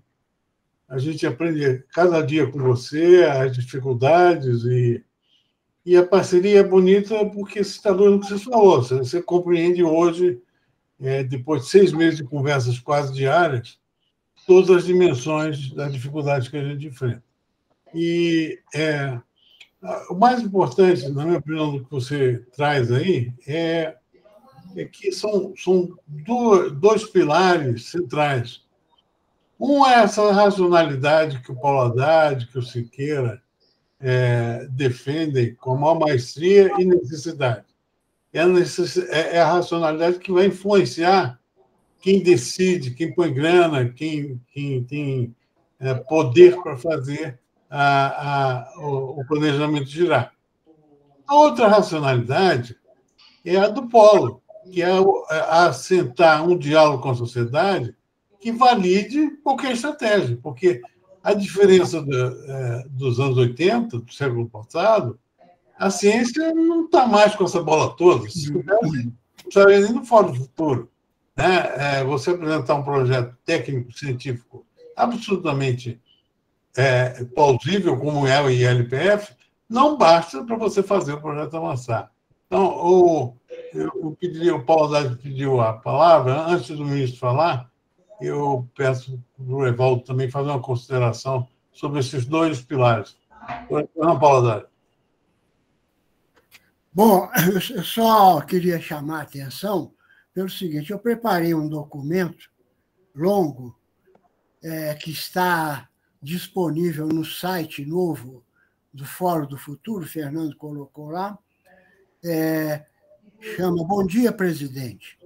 A gente aprende cada dia com você as dificuldades e a parceria é bonita porque você está doendo o que você falou. Você compreende hoje, depois de 6 meses de conversas quase diárias, todas as dimensões das dificuldades que a gente enfrenta. E o mais importante, na minha opinião, do que você traz aí é que são dois pilares centrais. Um é essa racionalidade que o Paulo Haddad, que o Siqueira defendem com a maior maestria e necessidade. É a racionalidade que vai influenciar quem decide, quem põe grana, quem tem poder para fazer o planejamento girar. A outra racionalidade é a do polo, que é assentar um diálogo com a sociedade que valide qualquer estratégia, porque a diferença dos anos 80, do século passado, a ciência não está mais com essa bola toda. Não precisaria nem no Fórum Futuro. Né? Você apresentar um projeto técnico-científico absolutamente plausível, como é o ILPF, não basta para você fazer o projeto avançar. Então, o Paulo Haddad pediu a palavra, antes do ministro falar, eu peço para o Evaldo também fazer uma consideração sobre esses dois pilares. Ana Paula Dário. Bom, eu só queria chamar a atenção pelo seguinte: eu preparei um documento longo que está disponível no site novo do Fórum do Futuro, o Fernando colocou lá, chama Bom Dia, Presidente.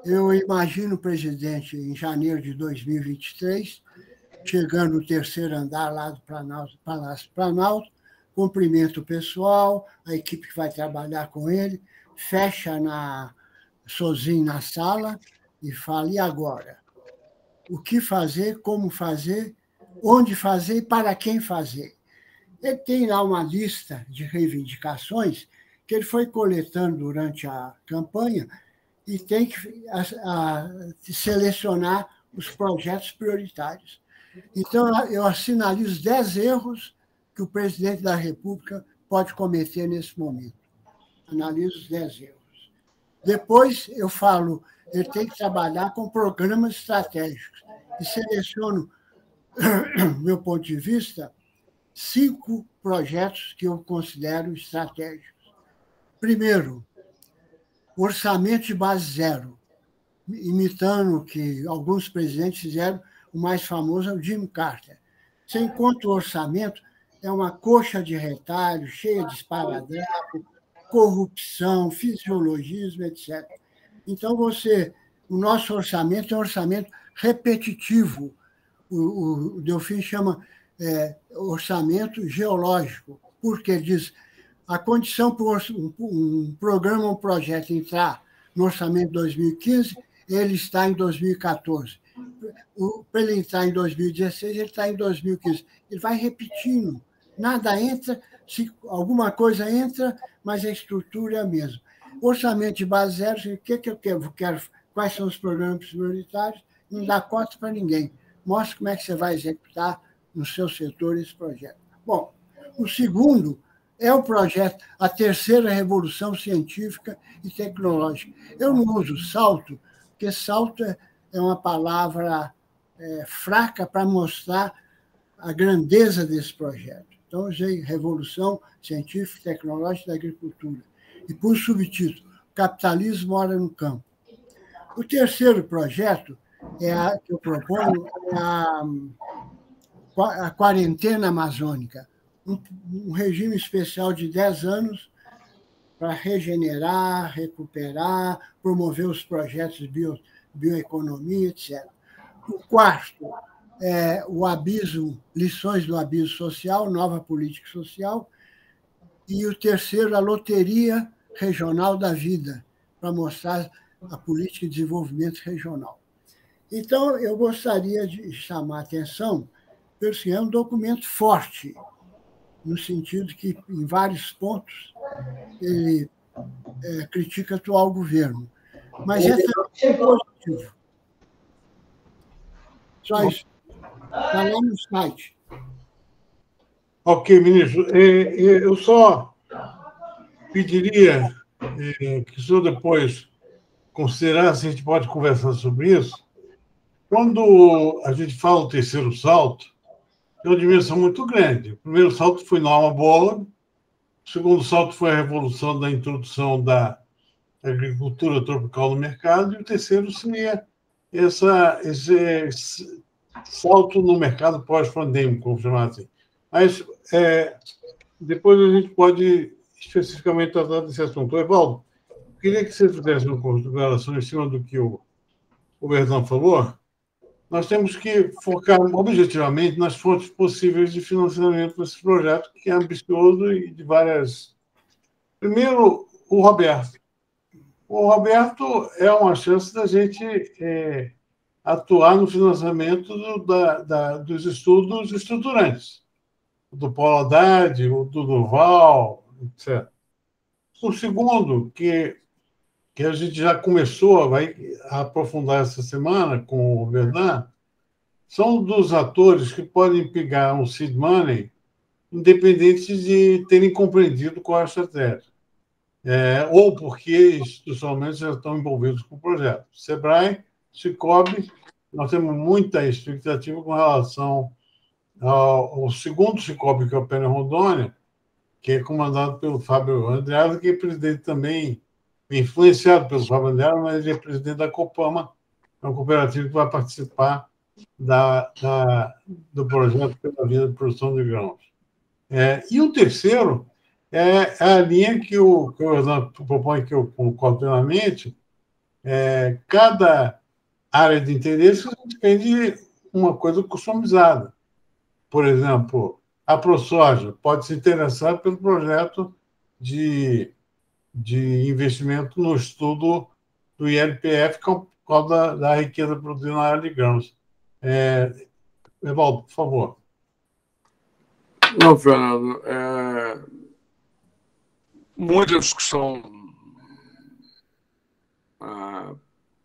Eu imagino o presidente em janeiro de 2023, chegando no terceiro andar lá do Palácio Planalto, cumprimenta o pessoal, a equipe que vai trabalhar com ele, fecha sozinho na sala e fala: e agora? O que fazer, como fazer, onde fazer e para quem fazer? Ele tem lá uma lista de reivindicações que ele foi coletando durante a campanha e tem que selecionar os projetos prioritários. Então, eu sinalizo 10 erros que o presidente da República pode cometer nesse momento. Analiso os 10 erros. Depois, eu falo, ele tem que trabalhar com programas estratégicos e seleciono, do meu ponto de vista, 5 projetos que eu considero estratégicos. Primeiro, orçamento de base zero, imitando o que alguns presidentes fizeram. O mais famoso é o Jimmy Carter. Você encontra o orçamento, é uma coxa de retalho, cheia de esparadrapo, corrupção, fisiologismo, etc. Então, o nosso orçamento é um orçamento repetitivo. O Delfim chama orçamento geológico, porque ele diz a condição para um programa, um projeto entrar no orçamento de 2015, ele está em 2014. Para ele entrar em 2016, ele está em 2015. Ele vai repetindo. Nada entra, se alguma coisa entra, mas a estrutura é a mesma. Orçamento de base zero, o que eu quero? Quais são os programas prioritários? Não dá cota para ninguém. Mostra como é que você vai executar no seu setor esse projeto. Bom, o segundo é o projeto, a terceira revolução científica e tecnológica. Eu não uso salto, porque salto é uma palavra fraca para mostrar a grandeza desse projeto. Então, eu usei revolução científica e tecnológica da agricultura. E pus subtítulo: Capitalismo mora no campo. O terceiro projeto que eu proponho é a quarentena amazônica, um regime especial de 10 anos para regenerar, recuperar, promover os projetos de bioeconomia, etc. O quarto é o abismo, lições do abismo social, nova política social. E o terceiro, a loteria regional da vida, para mostrar a política de desenvolvimento regional. Então, eu gostaria de chamar a atenção, porque é um documento forte, no sentido que, em vários pontos, ele critica o atual governo. Mas é também positivo. Só isso. Está lá no site. Ok, ministro. Eu só pediria que o senhor depois considerasse, se a gente pode conversar sobre isso. Quando a gente fala do terceiro salto, tem uma dimensão muito grande. O primeiro salto foi Norma Bola, o segundo salto foi a revolução da introdução da agricultura tropical no mercado, e o terceiro seria esse salto no mercado pós-pandêmico, vamos chamar assim. Mas depois a gente pode especificamente tratar desse assunto. Evaldo, queria que você fizesse uma consideração em cima do que o Berdan falou. Nós temos que focar objetivamente nas fontes possíveis de financiamento desse projeto, que é ambicioso e de várias... Primeiro, o Roberto. O Roberto é uma chance da gente atuar no financiamento dos estudos estruturantes, do Paulo Haddad, do Durval, etc. O segundo, que a gente já começou a aprofundar essa semana com o Bernard, são dos atores que podem pegar um seed money independente de terem compreendido qual é a estratégia, ou porque institucionalmente já estão envolvidos com o projeto. Sebrae, Cicobi nós temos muita expectativa com relação ao segundo Cicobi, que é o Pênio Rondônia, que é comandado pelo Fábio Andreasa, que é presidente também, influenciado pelo Fábio Andreasa, mas ele é presidente da Copama, é uma cooperativa que vai participar do projeto pela via de produção de grãos. E o terceiro é a linha que o Orlando propõe, que eu concordo plenamente. Cada área de interesse depende uma coisa customizada. Por exemplo, a ProSoja pode se interessar pelo projeto de investimento no estudo do ILPF, por causa da riqueza produzida na área de grãos. Evaldo, por favor. Não, Fernando, muita discussão,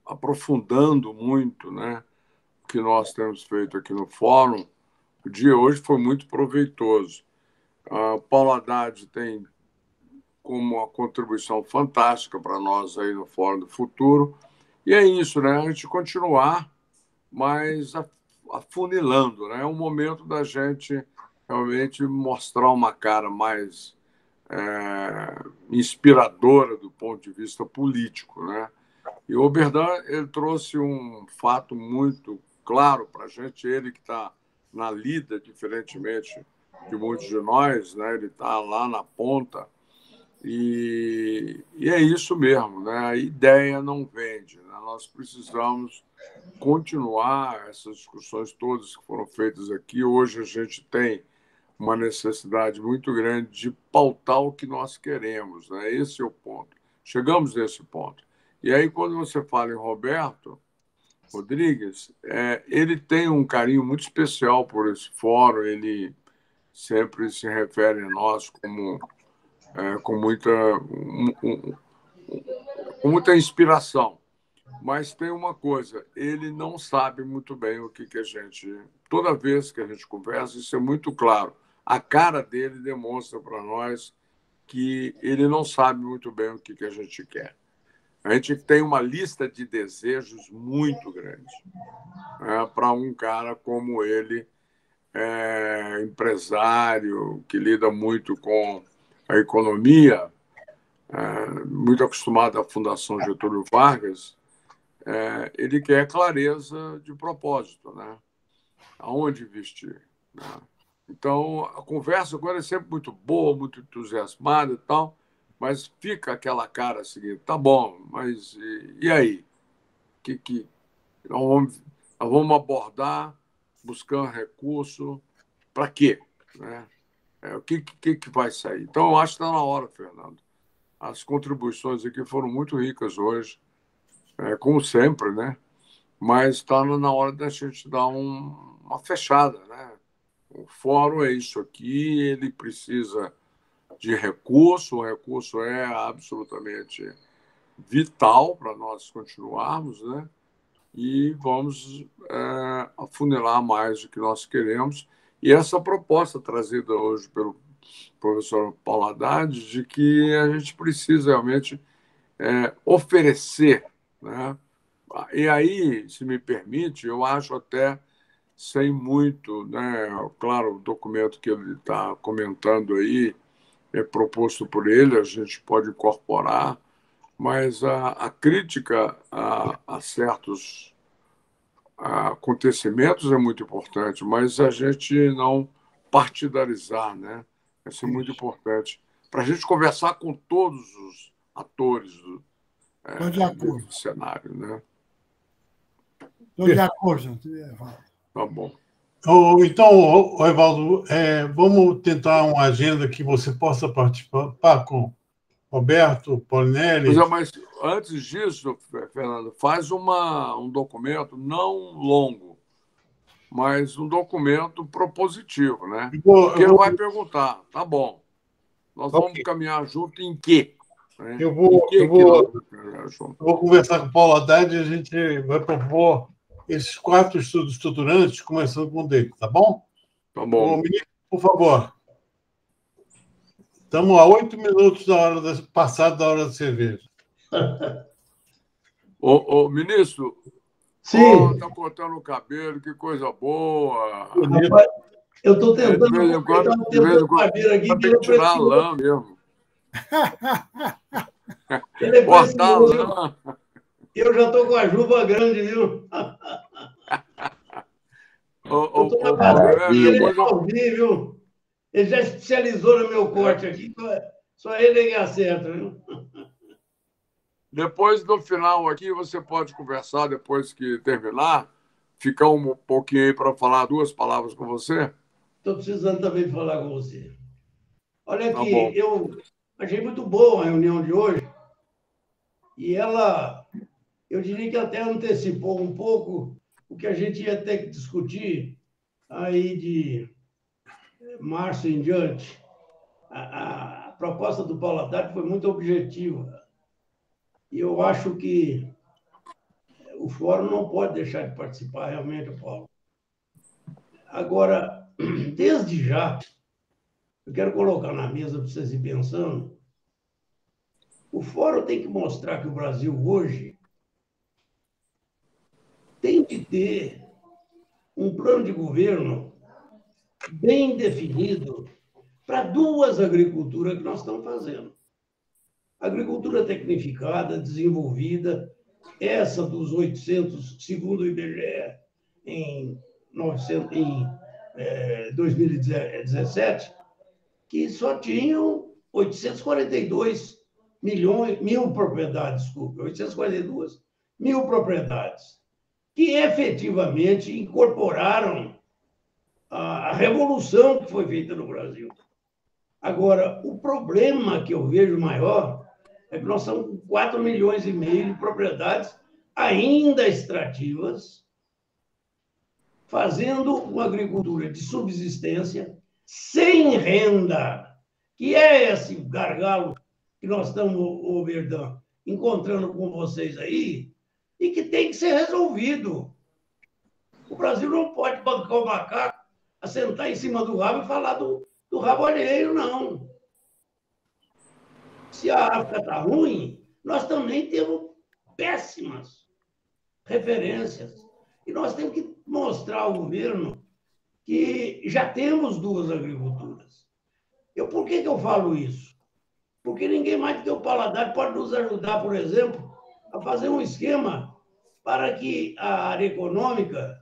aprofundando muito, né, o que nós temos feito aqui no Fórum. O dia hoje foi muito proveitoso. Paulo Haddad tem como uma contribuição fantástica para nós aí no Fórum do Futuro. E é isso, né? A gente continuar, mas afunilando, né? É um momento da gente realmente mostrar uma cara mais inspiradora do ponto de vista político, né? E o Oberdan, ele trouxe um fato muito claro para a gente, ele que está na lida, diferentemente de muitos de nós, né? Ele está lá na ponta, e é isso mesmo, né? A ideia não vende, né? Nós precisamos continuar essas discussões todas que foram feitas aqui. Hoje a gente tem uma necessidade muito grande de pautar o que nós queremos, né? Esse é o ponto. Chegamos nesse ponto. E aí, quando você fala em Roberto Rodrigues, ele tem um carinho muito especial por esse fórum, ele sempre se refere a nós com muita inspiração. Mas tem uma coisa, ele não sabe muito bem o que a gente... Toda vez que a gente conversa, isso é muito claro. A cara dele demonstra para nós que ele não sabe muito bem o que a gente quer. A gente tem uma lista de desejos muito grande, né, para um cara como ele, empresário, que lida muito com a economia, muito acostumado à Fundação Getúlio Vargas. Ele quer clareza de propósito, né? Aonde investir, né? Então, a conversa agora é sempre muito boa, muito entusiasmada e tal, mas fica aquela cara seguinte, tá bom, mas e aí? Que nós vamos abordar buscando recurso para quê? Né? O que vai sair? Então, eu acho que está na hora, Fernando. As contribuições aqui foram muito ricas hoje, como sempre, né? Mas está na hora da gente dar uma fechada, né? O fórum é isso aqui, ele precisa de recurso, o recurso é absolutamente vital para nós continuarmos, né? E vamos afunilar mais o que nós queremos. E essa proposta trazida hoje pelo professor Paulo Haddad, de que a gente precisa realmente oferecer, né? E aí, se me permite, eu acho até sem muito, né? Claro, o documento que ele está comentando aí é proposto por ele, a gente pode incorporar, mas a crítica a certos acontecimentos é muito importante, mas a gente não partidarizar, né? Isso é muito importante para a gente conversar com todos os atores do cenário, né? Estou de acordo. Tá bom. Então, Evaldo, vamos tentar uma agenda que você possa participar com Roberto, Paulinelli. Mas antes disso, Fernando, faz um documento não longo, mas um documento propositivo, né? Porque ele vai perguntar, tá bom, nós vamos caminhar junto em quê? Né? Eu vou conversar com o Paulo Haddad e a gente vai propor esses 4 estudos estruturantes, começando com o dele, tá bom? Tá bom. Ministro, por favor. Estamos a 8 minutos passado da hora da cerveja. Ministro, Sim. Tá cortando o cabelo, que coisa boa. Rapaz, eu estou tentando de vez em quando, o cabelo aqui, que tem que tirar a lã mesmo. Ele é cortar a precioso. lã. Eu já estou com a juba grande, viu? Ele é malzinho, viu? Ele já especializou no meu corte aqui, só ele que acerta, viu? Depois, no final aqui, você pode conversar, depois que terminar, ficar um pouquinho aí para falar 2 palavras com você? Estou precisando também falar com você. Olha aqui, Tá bom. eu achei muito boa a reunião de hoje, e ela, eu diria que até antecipou um pouco o que a gente ia ter que discutir aí de março em diante. A proposta do Paulo Haddad foi muito objetiva. E eu acho que o fórum não pode deixar de participar, realmente, Paulo. Agora, desde já, eu quero colocar na mesa para vocês irem pensando, o fórum tem que mostrar que o Brasil hoje tem que ter um plano de governo bem definido para 2 agriculturas que nós estamos fazendo. Agricultura tecnificada, desenvolvida, essa dos 800, segundo o IBGE, em 2017, que só tinham 842 mil propriedades, desculpe, 842 mil propriedades, que efetivamente incorporaram a revolução que foi feita no Brasil. Agora, o problema que eu vejo maior é que nós estamos com 4,5 milhões de propriedades ainda extrativas, fazendo uma agricultura de subsistência, sem renda, que é esse gargalo que nós estamos, ô Verdão, encontrando com vocês aí, e que tem que ser resolvido. O Brasil não pode bancar o macaco, assentar em cima do rabo e falar do rabo alheio, não. Se a África está ruim, nós também temos péssimas referências. E nós temos que mostrar ao governo que já temos 2 agriculturas. Por que eu falo isso? Porque ninguém mais do que o Paulo Haddad pode nos ajudar, por exemplo, a fazer um esquema para que a área econômica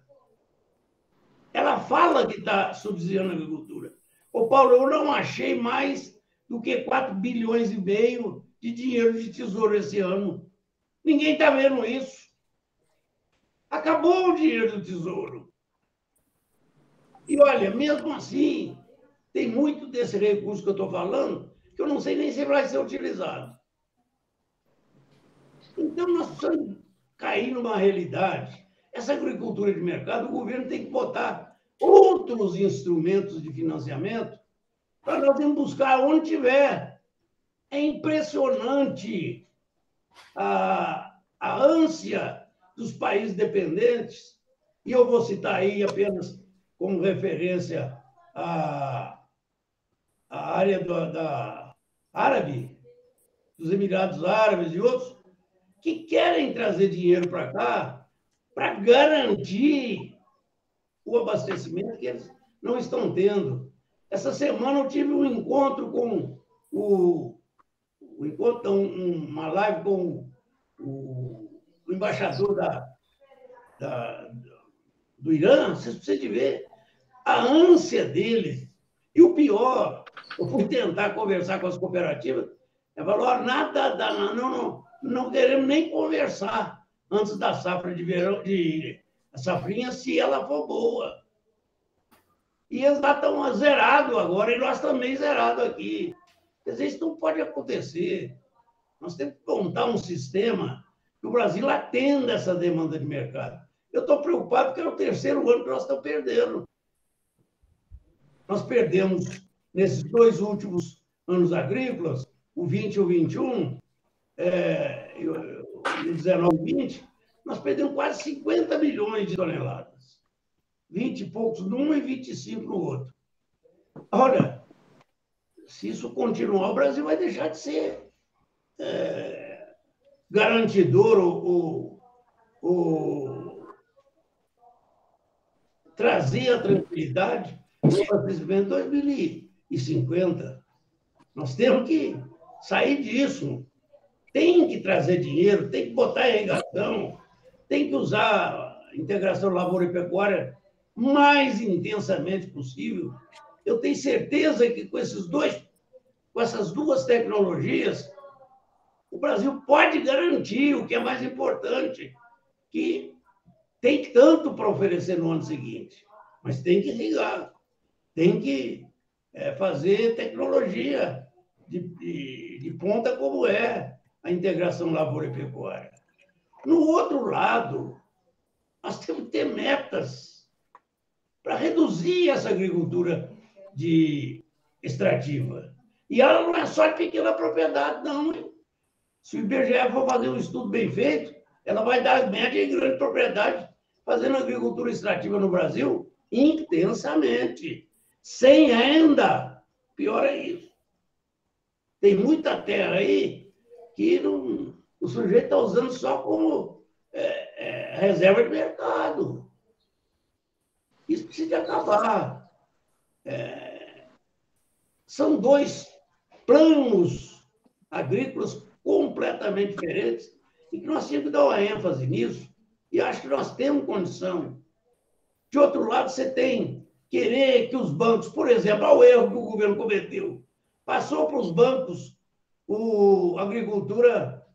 ela fala que está subsidiando a agricultura. Ô, Paulo, eu não achei mais do que 4,5 bilhões de dinheiro de tesouro esse ano. Ninguém está vendo isso. Acabou o dinheiro do tesouro. E, olha, mesmo assim, tem muito desse recurso que eu estou falando que eu não sei nem se vai ser utilizado. Então, nós precisamos cair numa realidade. Essa agricultura de mercado, o governo tem que botar outros instrumentos de financiamento para nós irmos buscar onde tiver. É impressionante a ânsia dos países dependentes, e eu vou citar aí apenas como referência a área da árabe, dos Emirados Árabes e outros, que querem trazer dinheiro para cá para garantir o abastecimento que eles não estão tendo. Essa semana eu tive um encontro com uma live com o embaixador do Irã. Vocês precisam de ver a ânsia deles. E o pior, eu fui tentar conversar com as cooperativas, ela falou, nada, não queremos nem conversar antes da safra de verão, a safrinha, se ela for boa. E eles lá estão zerados agora, e nós também zerados aqui. Quer dizer, isso não pode acontecer. Nós temos que montar um sistema que o Brasil atenda essa demanda de mercado. Eu estou preocupado porque é o 3º ano que nós estamos perdendo. Nós perdemos, nesses 2 últimos anos agrícolas, o 20 e o 21, o 19 e 20, nós perdemos quase 50 milhões de toneladas. 20 e poucos num e 25 no outro. Olha, se isso continuar, o Brasil vai deixar de ser garantidor ou trazer a tranquilidade para o abastecimento em 2050. Nós temos que sair disso. Tem que trazer dinheiro, tem que botar irrigação, tem que usar a integração lavoura e pecuária mais intensamente possível. Eu tenho certeza que com essas duas tecnologias, o Brasil pode garantir o que é mais importante, que tem tanto para oferecer no ano seguinte, mas tem que irrigar, tem que fazer tecnologia de ponta, como é a integração lavoura e pecuária. No outro lado, nós temos que ter metas para reduzir essa agricultura extrativa. E ela não é só de pequena propriedade, não. Se o IBGE for fazer um estudo bem feito, ela vai dar média em grande propriedade, fazendo agricultura extrativa no Brasil intensamente, sem renda. Pior é isso. Tem muita terra aí que o sujeito está usando só como reserva de mercado. Isso precisa acabar. São dois planos agrícolas completamente diferentes e que nós temos que dar uma ênfase nisso, e acho que nós temos condição. De outro lado, você tem querer que os bancos, por exemplo, ao erro que o governo cometeu, passou para os bancos a agricultura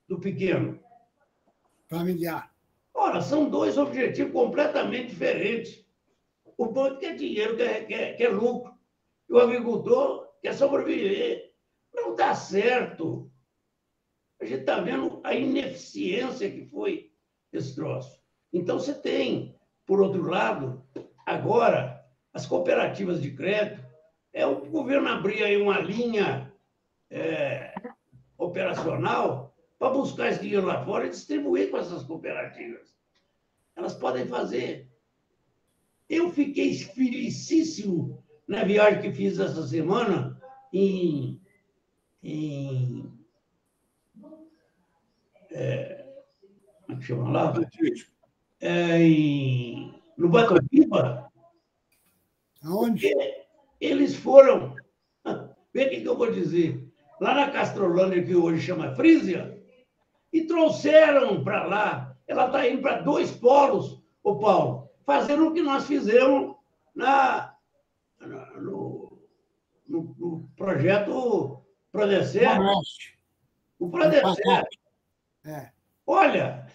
do pequeno. Familiar. Ora, são dois objetivos completamente diferentes. O banco quer dinheiro, quer lucro, e o agricultor quer sobreviver. Não dá certo. A gente está vendo a ineficiência que foi esse troço. Então, você tem, por outro lado, agora, as cooperativas de crédito, o governo abrir aí uma linha operacional para buscar esse dinheiro lá fora e distribuir com essas cooperativas. Elas podem fazer. Eu fiquei felicíssimo na viagem que fiz essa semana como é que chama lá? No Batopiba. Aonde? Eles foram... Vê o que eu vou dizer. Lá na Castrolândia, que hoje chama Frísia, e trouxeram para lá. Ela está indo para 2 polos, ô Paulo, fazendo o que nós fizemos no projeto Prodecer. O Prodecer. Olha,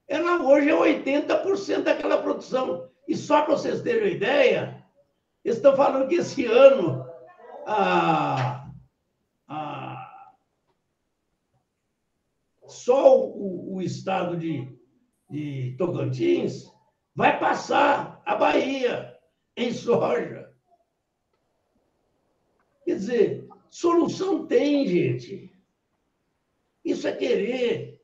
ela hoje é 80% daquela produção. E só para vocês terem uma ideia, eles estão falando que esse ano só o estado de Tocantins vai passar a Bahia em soja. Quer dizer, solução tem, gente. Isso é querer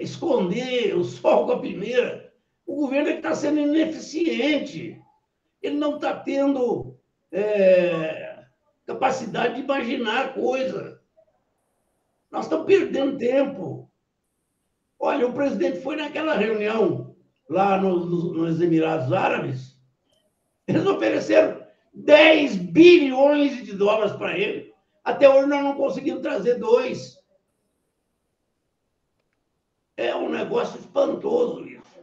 esconder o sol com a peneira. O governo é que está sendo ineficiente. Ele não está tendo capacidade de imaginar a coisa. Nós estamos perdendo tempo. Olha, o presidente foi naquela reunião lá nos Emirados Árabes. Eles ofereceram 10 bilhões de dólares para ele. Até hoje nós não conseguimos trazer 2. É um negócio espantoso isso.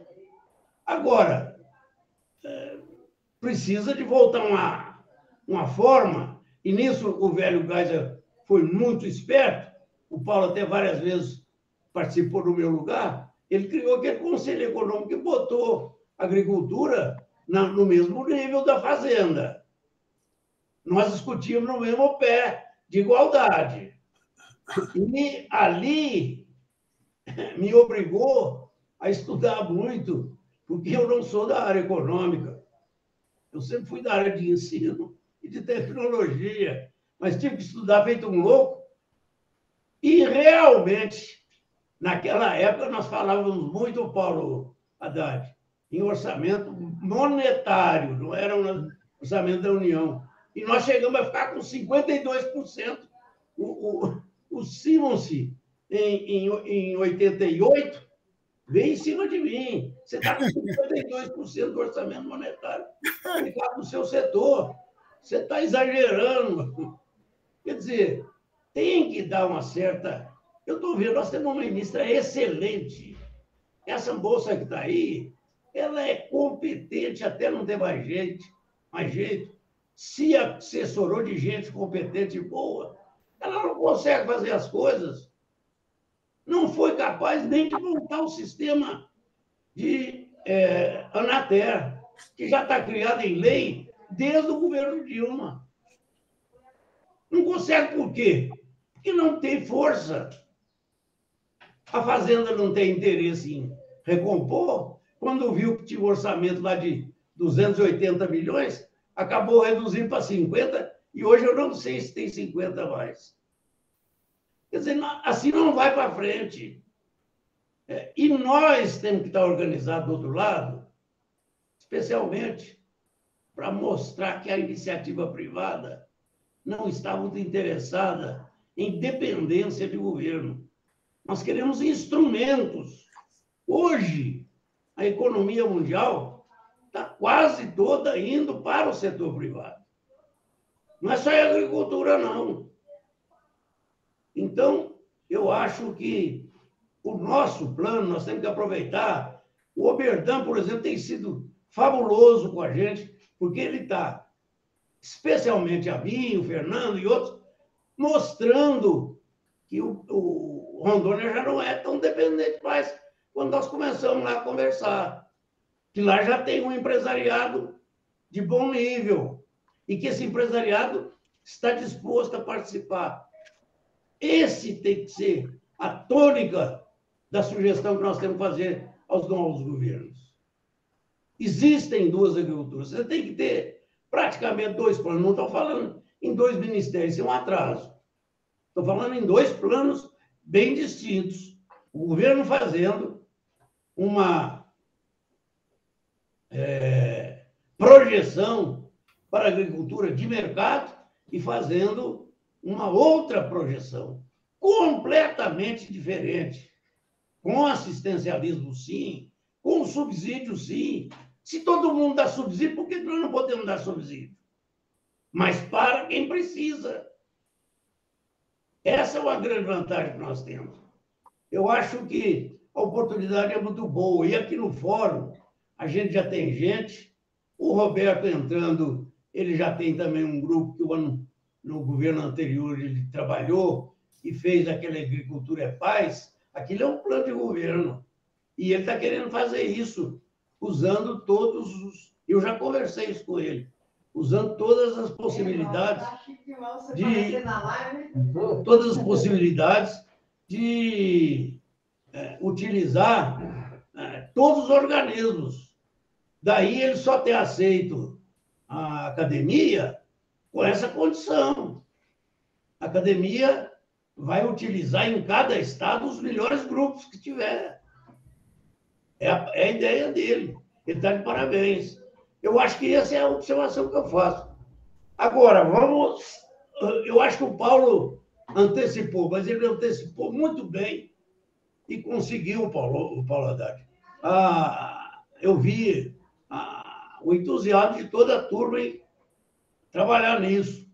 Agora, precisa de voltar uma forma, e nisso o velho Geisel foi muito esperto. O Paulo até várias vezes participou no meu lugar. Ele criou aquele Conselho Econômico e botou a agricultura no mesmo nível da fazenda. Nós discutimos no mesmo pé de igualdade. E ali me obrigou a estudar muito, porque eu não sou da área econômica. Eu sempre fui da área de ensino e de tecnologia, mas tive que estudar feito um louco. E realmente, naquela época, nós falávamos muito, Paulo Haddad, em orçamento monetário, não era um orçamento da União. E nós chegamos a ficar com 52%. O Simonsen, em 88, vem em cima de mim. Você está com 52% do orçamento monetário aplicado no seu setor. Você está exagerando. Quer dizer, tem que dar uma certa... Eu estou vendo, nós temos uma ministra excelente. Essa moça que está aí, ela é competente até não ter mais jeito. Se assessorou de gente competente e boa, ela não consegue fazer as coisas. Não foi capaz nem de montar o sistema de Anatel, que já está criado em lei desde o governo Dilma. Não consegue por quê? Porque não tem força. A Fazenda não tem interesse em recompor. Quando viu que tinha um orçamento lá de 280 milhões, acabou reduzindo para 50, e hoje eu não sei se tem 50 mais. Quer dizer, assim não vai para frente. E nós temos que estar organizados do outro lado, especialmente para mostrar que a iniciativa privada não está muito interessada em dependência de governo. Nós queremos instrumentos. Hoje, a economia mundial está quase toda indo para o setor privado. Não é só a agricultura, não. Então, eu acho que o nosso plano, nós temos que aproveitar. O Oberdan, por exemplo, tem sido fabuloso com a gente, porque ele está, especialmente a mim, o Fernando e outros, mostrando que o Rondônia já não é tão dependente mais quando nós começamos lá a conversar. Que lá já tem um empresariado de bom nível e que esse empresariado está disposto a participar. Esse tem que ser a tônica da sugestão que nós temos que fazer aos novos governos. Existem duas agriculturas. Você tem que ter praticamente dois planos. Não estou falando em dois ministérios, isso é um atraso. Estou falando em dois planos bem distintos. O governo fazendo uma projeção para a agricultura de mercado e fazendo uma outra projeção completamente diferente, com assistencialismo, sim, com subsídio, sim. Se todo mundo dá subsídio, por que nós não podemos dar subsídio? Mas para quem precisa. Essa é uma grande vantagem que nós temos. Eu acho que a oportunidade é muito boa. E aqui no fórum, a gente já tem gente. O Roberto entrando, ele já tem também um grupo que no governo anterior ele trabalhou e fez aquela Agricultura é Paz. Aquilo é um plano de governo. E ele está querendo fazer isso, usando todos os... Eu já conversei isso com ele. Usando todas as possibilidades de utilizar todos os organismos. Daí ele só ter aceito a academia com essa condição. A academia vai utilizar em cada estado os melhores grupos que tiver. É a ideia dele. Ele está de parabéns. Eu acho que essa é a observação que eu faço. Agora, eu acho que o Paulo antecipou, mas ele antecipou muito bem e conseguiu, o Paulo Haddad. Eu vi o entusiasmo de toda a turma em trabalhar nisso.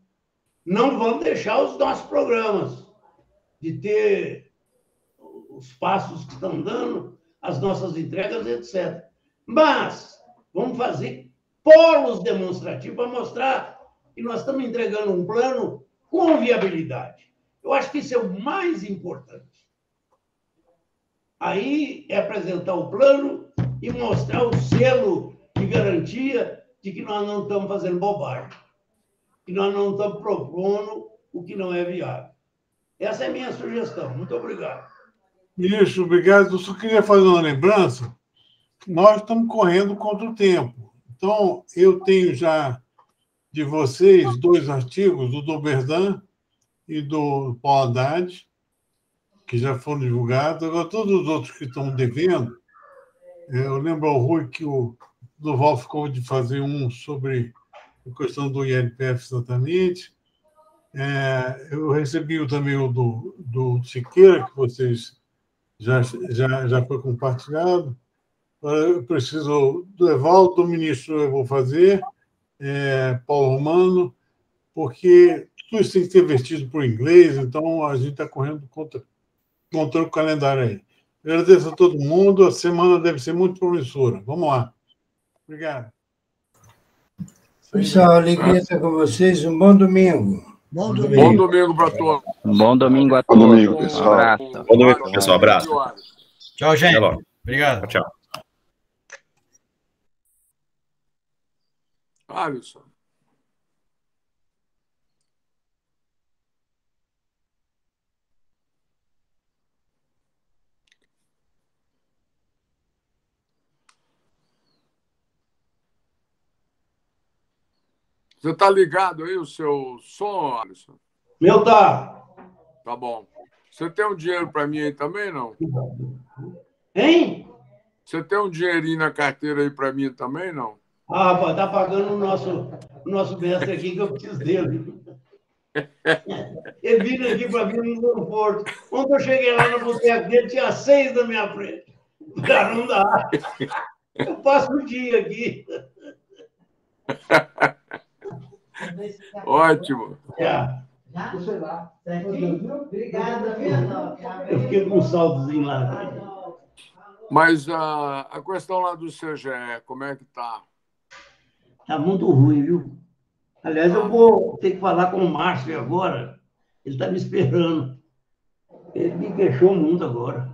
Não vamos deixar os nossos programas de ter os passos que estão dando, as nossas entregas, etc. Mas vamos fazer polos demonstrativos para mostrar que nós estamos entregando um plano com viabilidade. Eu acho que isso é o mais importante. Aí é apresentar o plano e mostrar o selo de garantia de que nós não estamos fazendo bobagem, que nós não estamos propondo o que não é viável. Essa é a minha sugestão. Muito obrigado. Ministro, obrigado. Eu só queria fazer uma lembrança. Nós estamos correndo contra o tempo. Então, eu tenho já de vocês 2 artigos, do Oberdan e do Paulo Haddad, que já foram divulgados. Agora, todos os outros que estão devendo, eu lembro ao Rui que o Duval ficou de fazer um sobre a questão do ILPF exatamente. Eu recebi também o do Siqueira, que vocês já foi compartilhado. Agora eu preciso do Evaldo, do ministro eu vou fazer, Paulo Romano, porque tudo isso tem que ser vestido por inglês, então a gente está correndo contra o calendário aí. Agradeço a todo mundo, a semana deve ser muito promissora. Vamos lá. Obrigado. Pessoal, alegria estar com vocês. Um bom domingo. Bom domingo para todos. Bom domingo a Bom todos. domingo, pessoal. Um abraço. Bom domingo, pessoal. Abraço. Tchau, gente. Até logo. Obrigado. Tchau. Alisson. Você está ligado aí, o seu som, Alisson? Meu tá. Tá bom. Você tem um dinheiro para mim aí também, não? Hein? Você tem um dinheirinho na carteira aí para mim também, não? Ah, rapaz, tá pagando o nosso mestre aqui, que eu preciso dele. Ele vindo aqui para mim no aeroporto. Quando eu cheguei lá no boteco dele, tinha 6 na minha frente. Cara, não dá. Eu passo o dia aqui. Ótimo. Já. Sei lá. Obrigada, viu? Eu fiquei com um saldozinho lá. Mas a questão lá do CGE, como é que tá? Tá muito ruim, viu? Aliás, eu vou ter que falar com o Márcio agora. Ele está me esperando. Ele me queixou muito agora.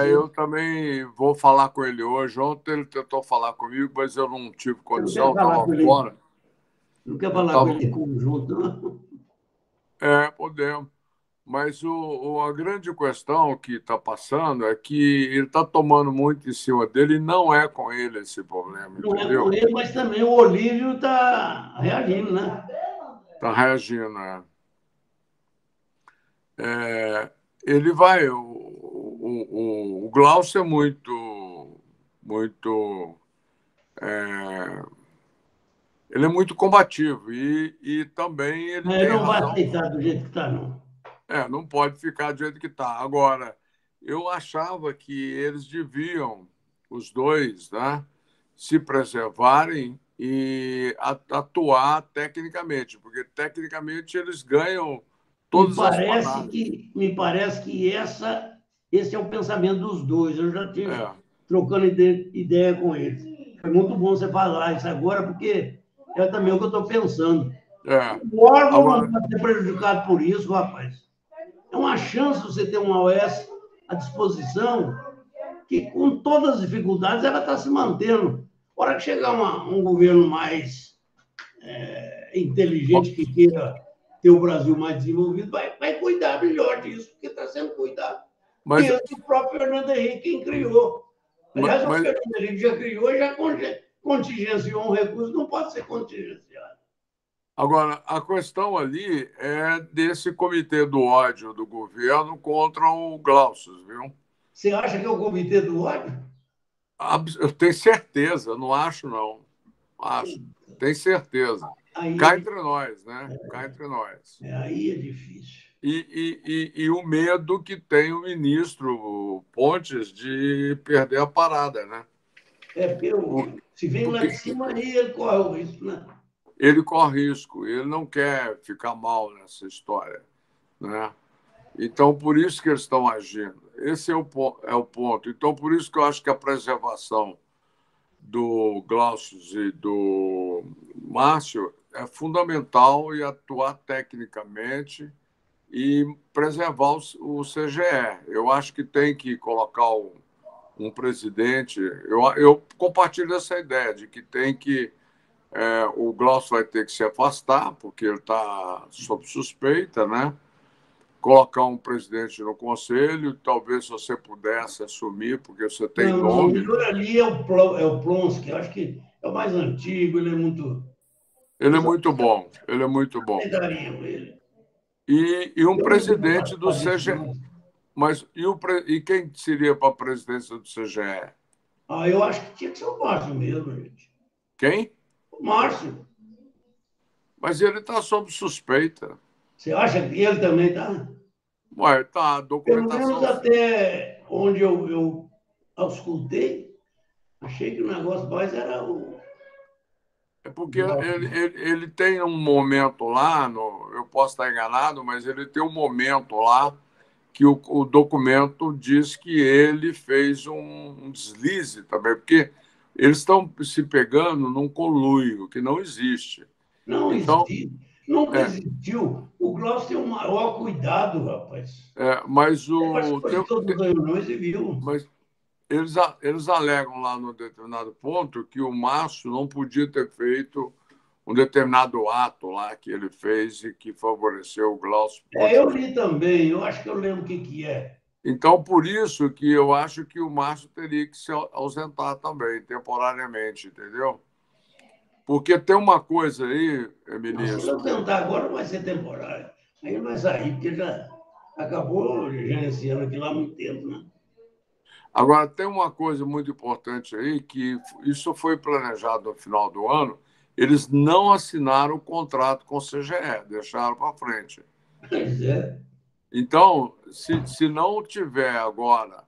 Eu também vou falar com ele hoje. Ontem ele tentou falar comigo, mas eu não tive condição, estava fora. Não quer falar com ele em conjunto, não? Podemos. Mas a grande questão que está passando é que ele está tomando muito em cima dele e não é com ele esse problema, não entendeu? É com ele, mas também o Olívio está reagindo, né? Está reagindo, ele vai... O Glaucio é muito... ele é muito combativo e também ele Mas tem não vai razão. aceitar do jeito que está, não. Não pode ficar do jeito que está. Agora, eu achava que eles deviam, os dois, né, se preservarem e atuar tecnicamente, porque tecnicamente eles ganham todas as batalhas. Me parece que esse é o pensamento dos dois. Eu já estive trocando ideia com eles. Foi muito bom você falar isso agora, porque é também o que eu estou pensando. O órgão não pode ser prejudicado por isso, rapaz. É uma chance você ter uma OS à disposição que, com todas as dificuldades, ela está se mantendo. A hora que chegar um governo mais inteligente, que queira ter o Brasil mais desenvolvido, vai cuidar melhor disso, porque está sendo cuidado. Mas o próprio Fernando Henrique quem criou. Aliás, o Fernando Henrique já criou e já contingenciou um recurso, não pode ser contingenciado. Agora, a questão ali é desse comitê do ódio do governo contra o Glaucio, viu? Você acha que é o comitê do ódio? Eu tenho certeza, não acho, não. Acho, tenho certeza. Cá entre nós, né? Cá entre nós. Aí é difícil. E o medo que tem o ministro Pontes de perder a parada, né? Se vem lá de cima, aí ele corre o risco, né? Ele corre risco, ele não quer ficar mal nessa história, né? Então, por isso que eles estão agindo. Esse é o ponto. Então, por isso que eu acho que a preservação do Glaucio e do Márcio é fundamental e atuar tecnicamente e preservar o CGE. Eu acho que tem que colocar um presidente... Eu compartilho essa ideia de que tem que... o Glaucio vai ter que se afastar, porque ele está sob suspeita, né? Colocar um presidente no conselho, talvez se você pudesse assumir, porque você tem nome. O ali é o Plonsky, eu acho que é o mais antigo, ele é muito... Ele é muito bom, ele é muito bom. E um presidente do CGE. Mas e quem seria para a presidência do CGE? Eu acho que tinha que ser o Márcio mesmo, gente. Quem? O Márcio. Mas ele está sob suspeita. Você acha que ele também está? Ué, tá, a documentação... Pelo menos até onde eu auscultei, achei que o negócio mais era o... É porque ele tem um momento lá, eu posso estar enganado, mas ele tem um momento lá que o documento diz que ele fez um deslize também, porque eles estão se pegando num conluio que não existe. Não então, existe. Nunca existiu. O Glaucio tem o maior cuidado, rapaz. Mas Mas eles alegam lá no determinado ponto que o Márcio não podia ter feito um determinado ato lá que ele fez e que favoreceu o Glaucio. Eu li também, eu acho que eu lembro o que é. Então, por isso que eu acho que o Márcio teria que se ausentar também, temporariamente, entendeu? Porque tem uma coisa aí, Emilinho... Se ausentar agora não vai ser temporário. Aí ele vai sair, porque já acabou gerenciando aquilo há muito tempo, né? Agora, tem uma coisa muito importante aí, que isso foi planejado no final do ano, eles não assinaram o contrato com o CGE, deixaram para frente. Pois é. Então, se não tiver agora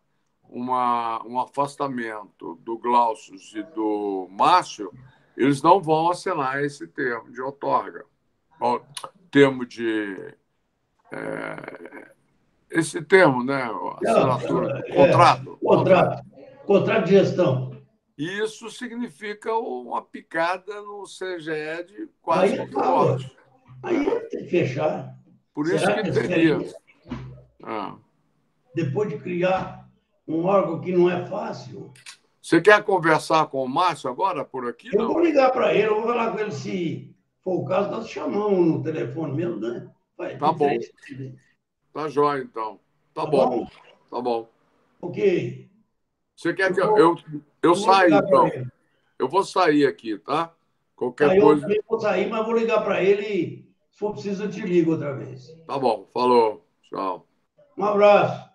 um afastamento do Glaucio e do Márcio, eles não vão assinar esse termo de outorga, termo de... esse termo, né? Assinatura, Contrato de gestão. Isso significa uma picada no CGE de quase aí morte. Aí tem que fechar. Por isso que teria. Depois de criar um órgão que não é fácil. Você quer conversar com o Márcio agora por aqui? Eu vou ligar para ele, eu vou falar com ele se for o caso, nós chamamos no telefone mesmo, né? Tá bom. Tá jóia, então. Tá bom. Tá bom. Ok. Você quer que eu saia, então? Eu vou sair aqui, tá? Qualquer coisa... Eu também vou sair, mas vou ligar para ele e, se for preciso, eu te ligo outra vez. Tá bom. Falou. Tchau. Um abraço.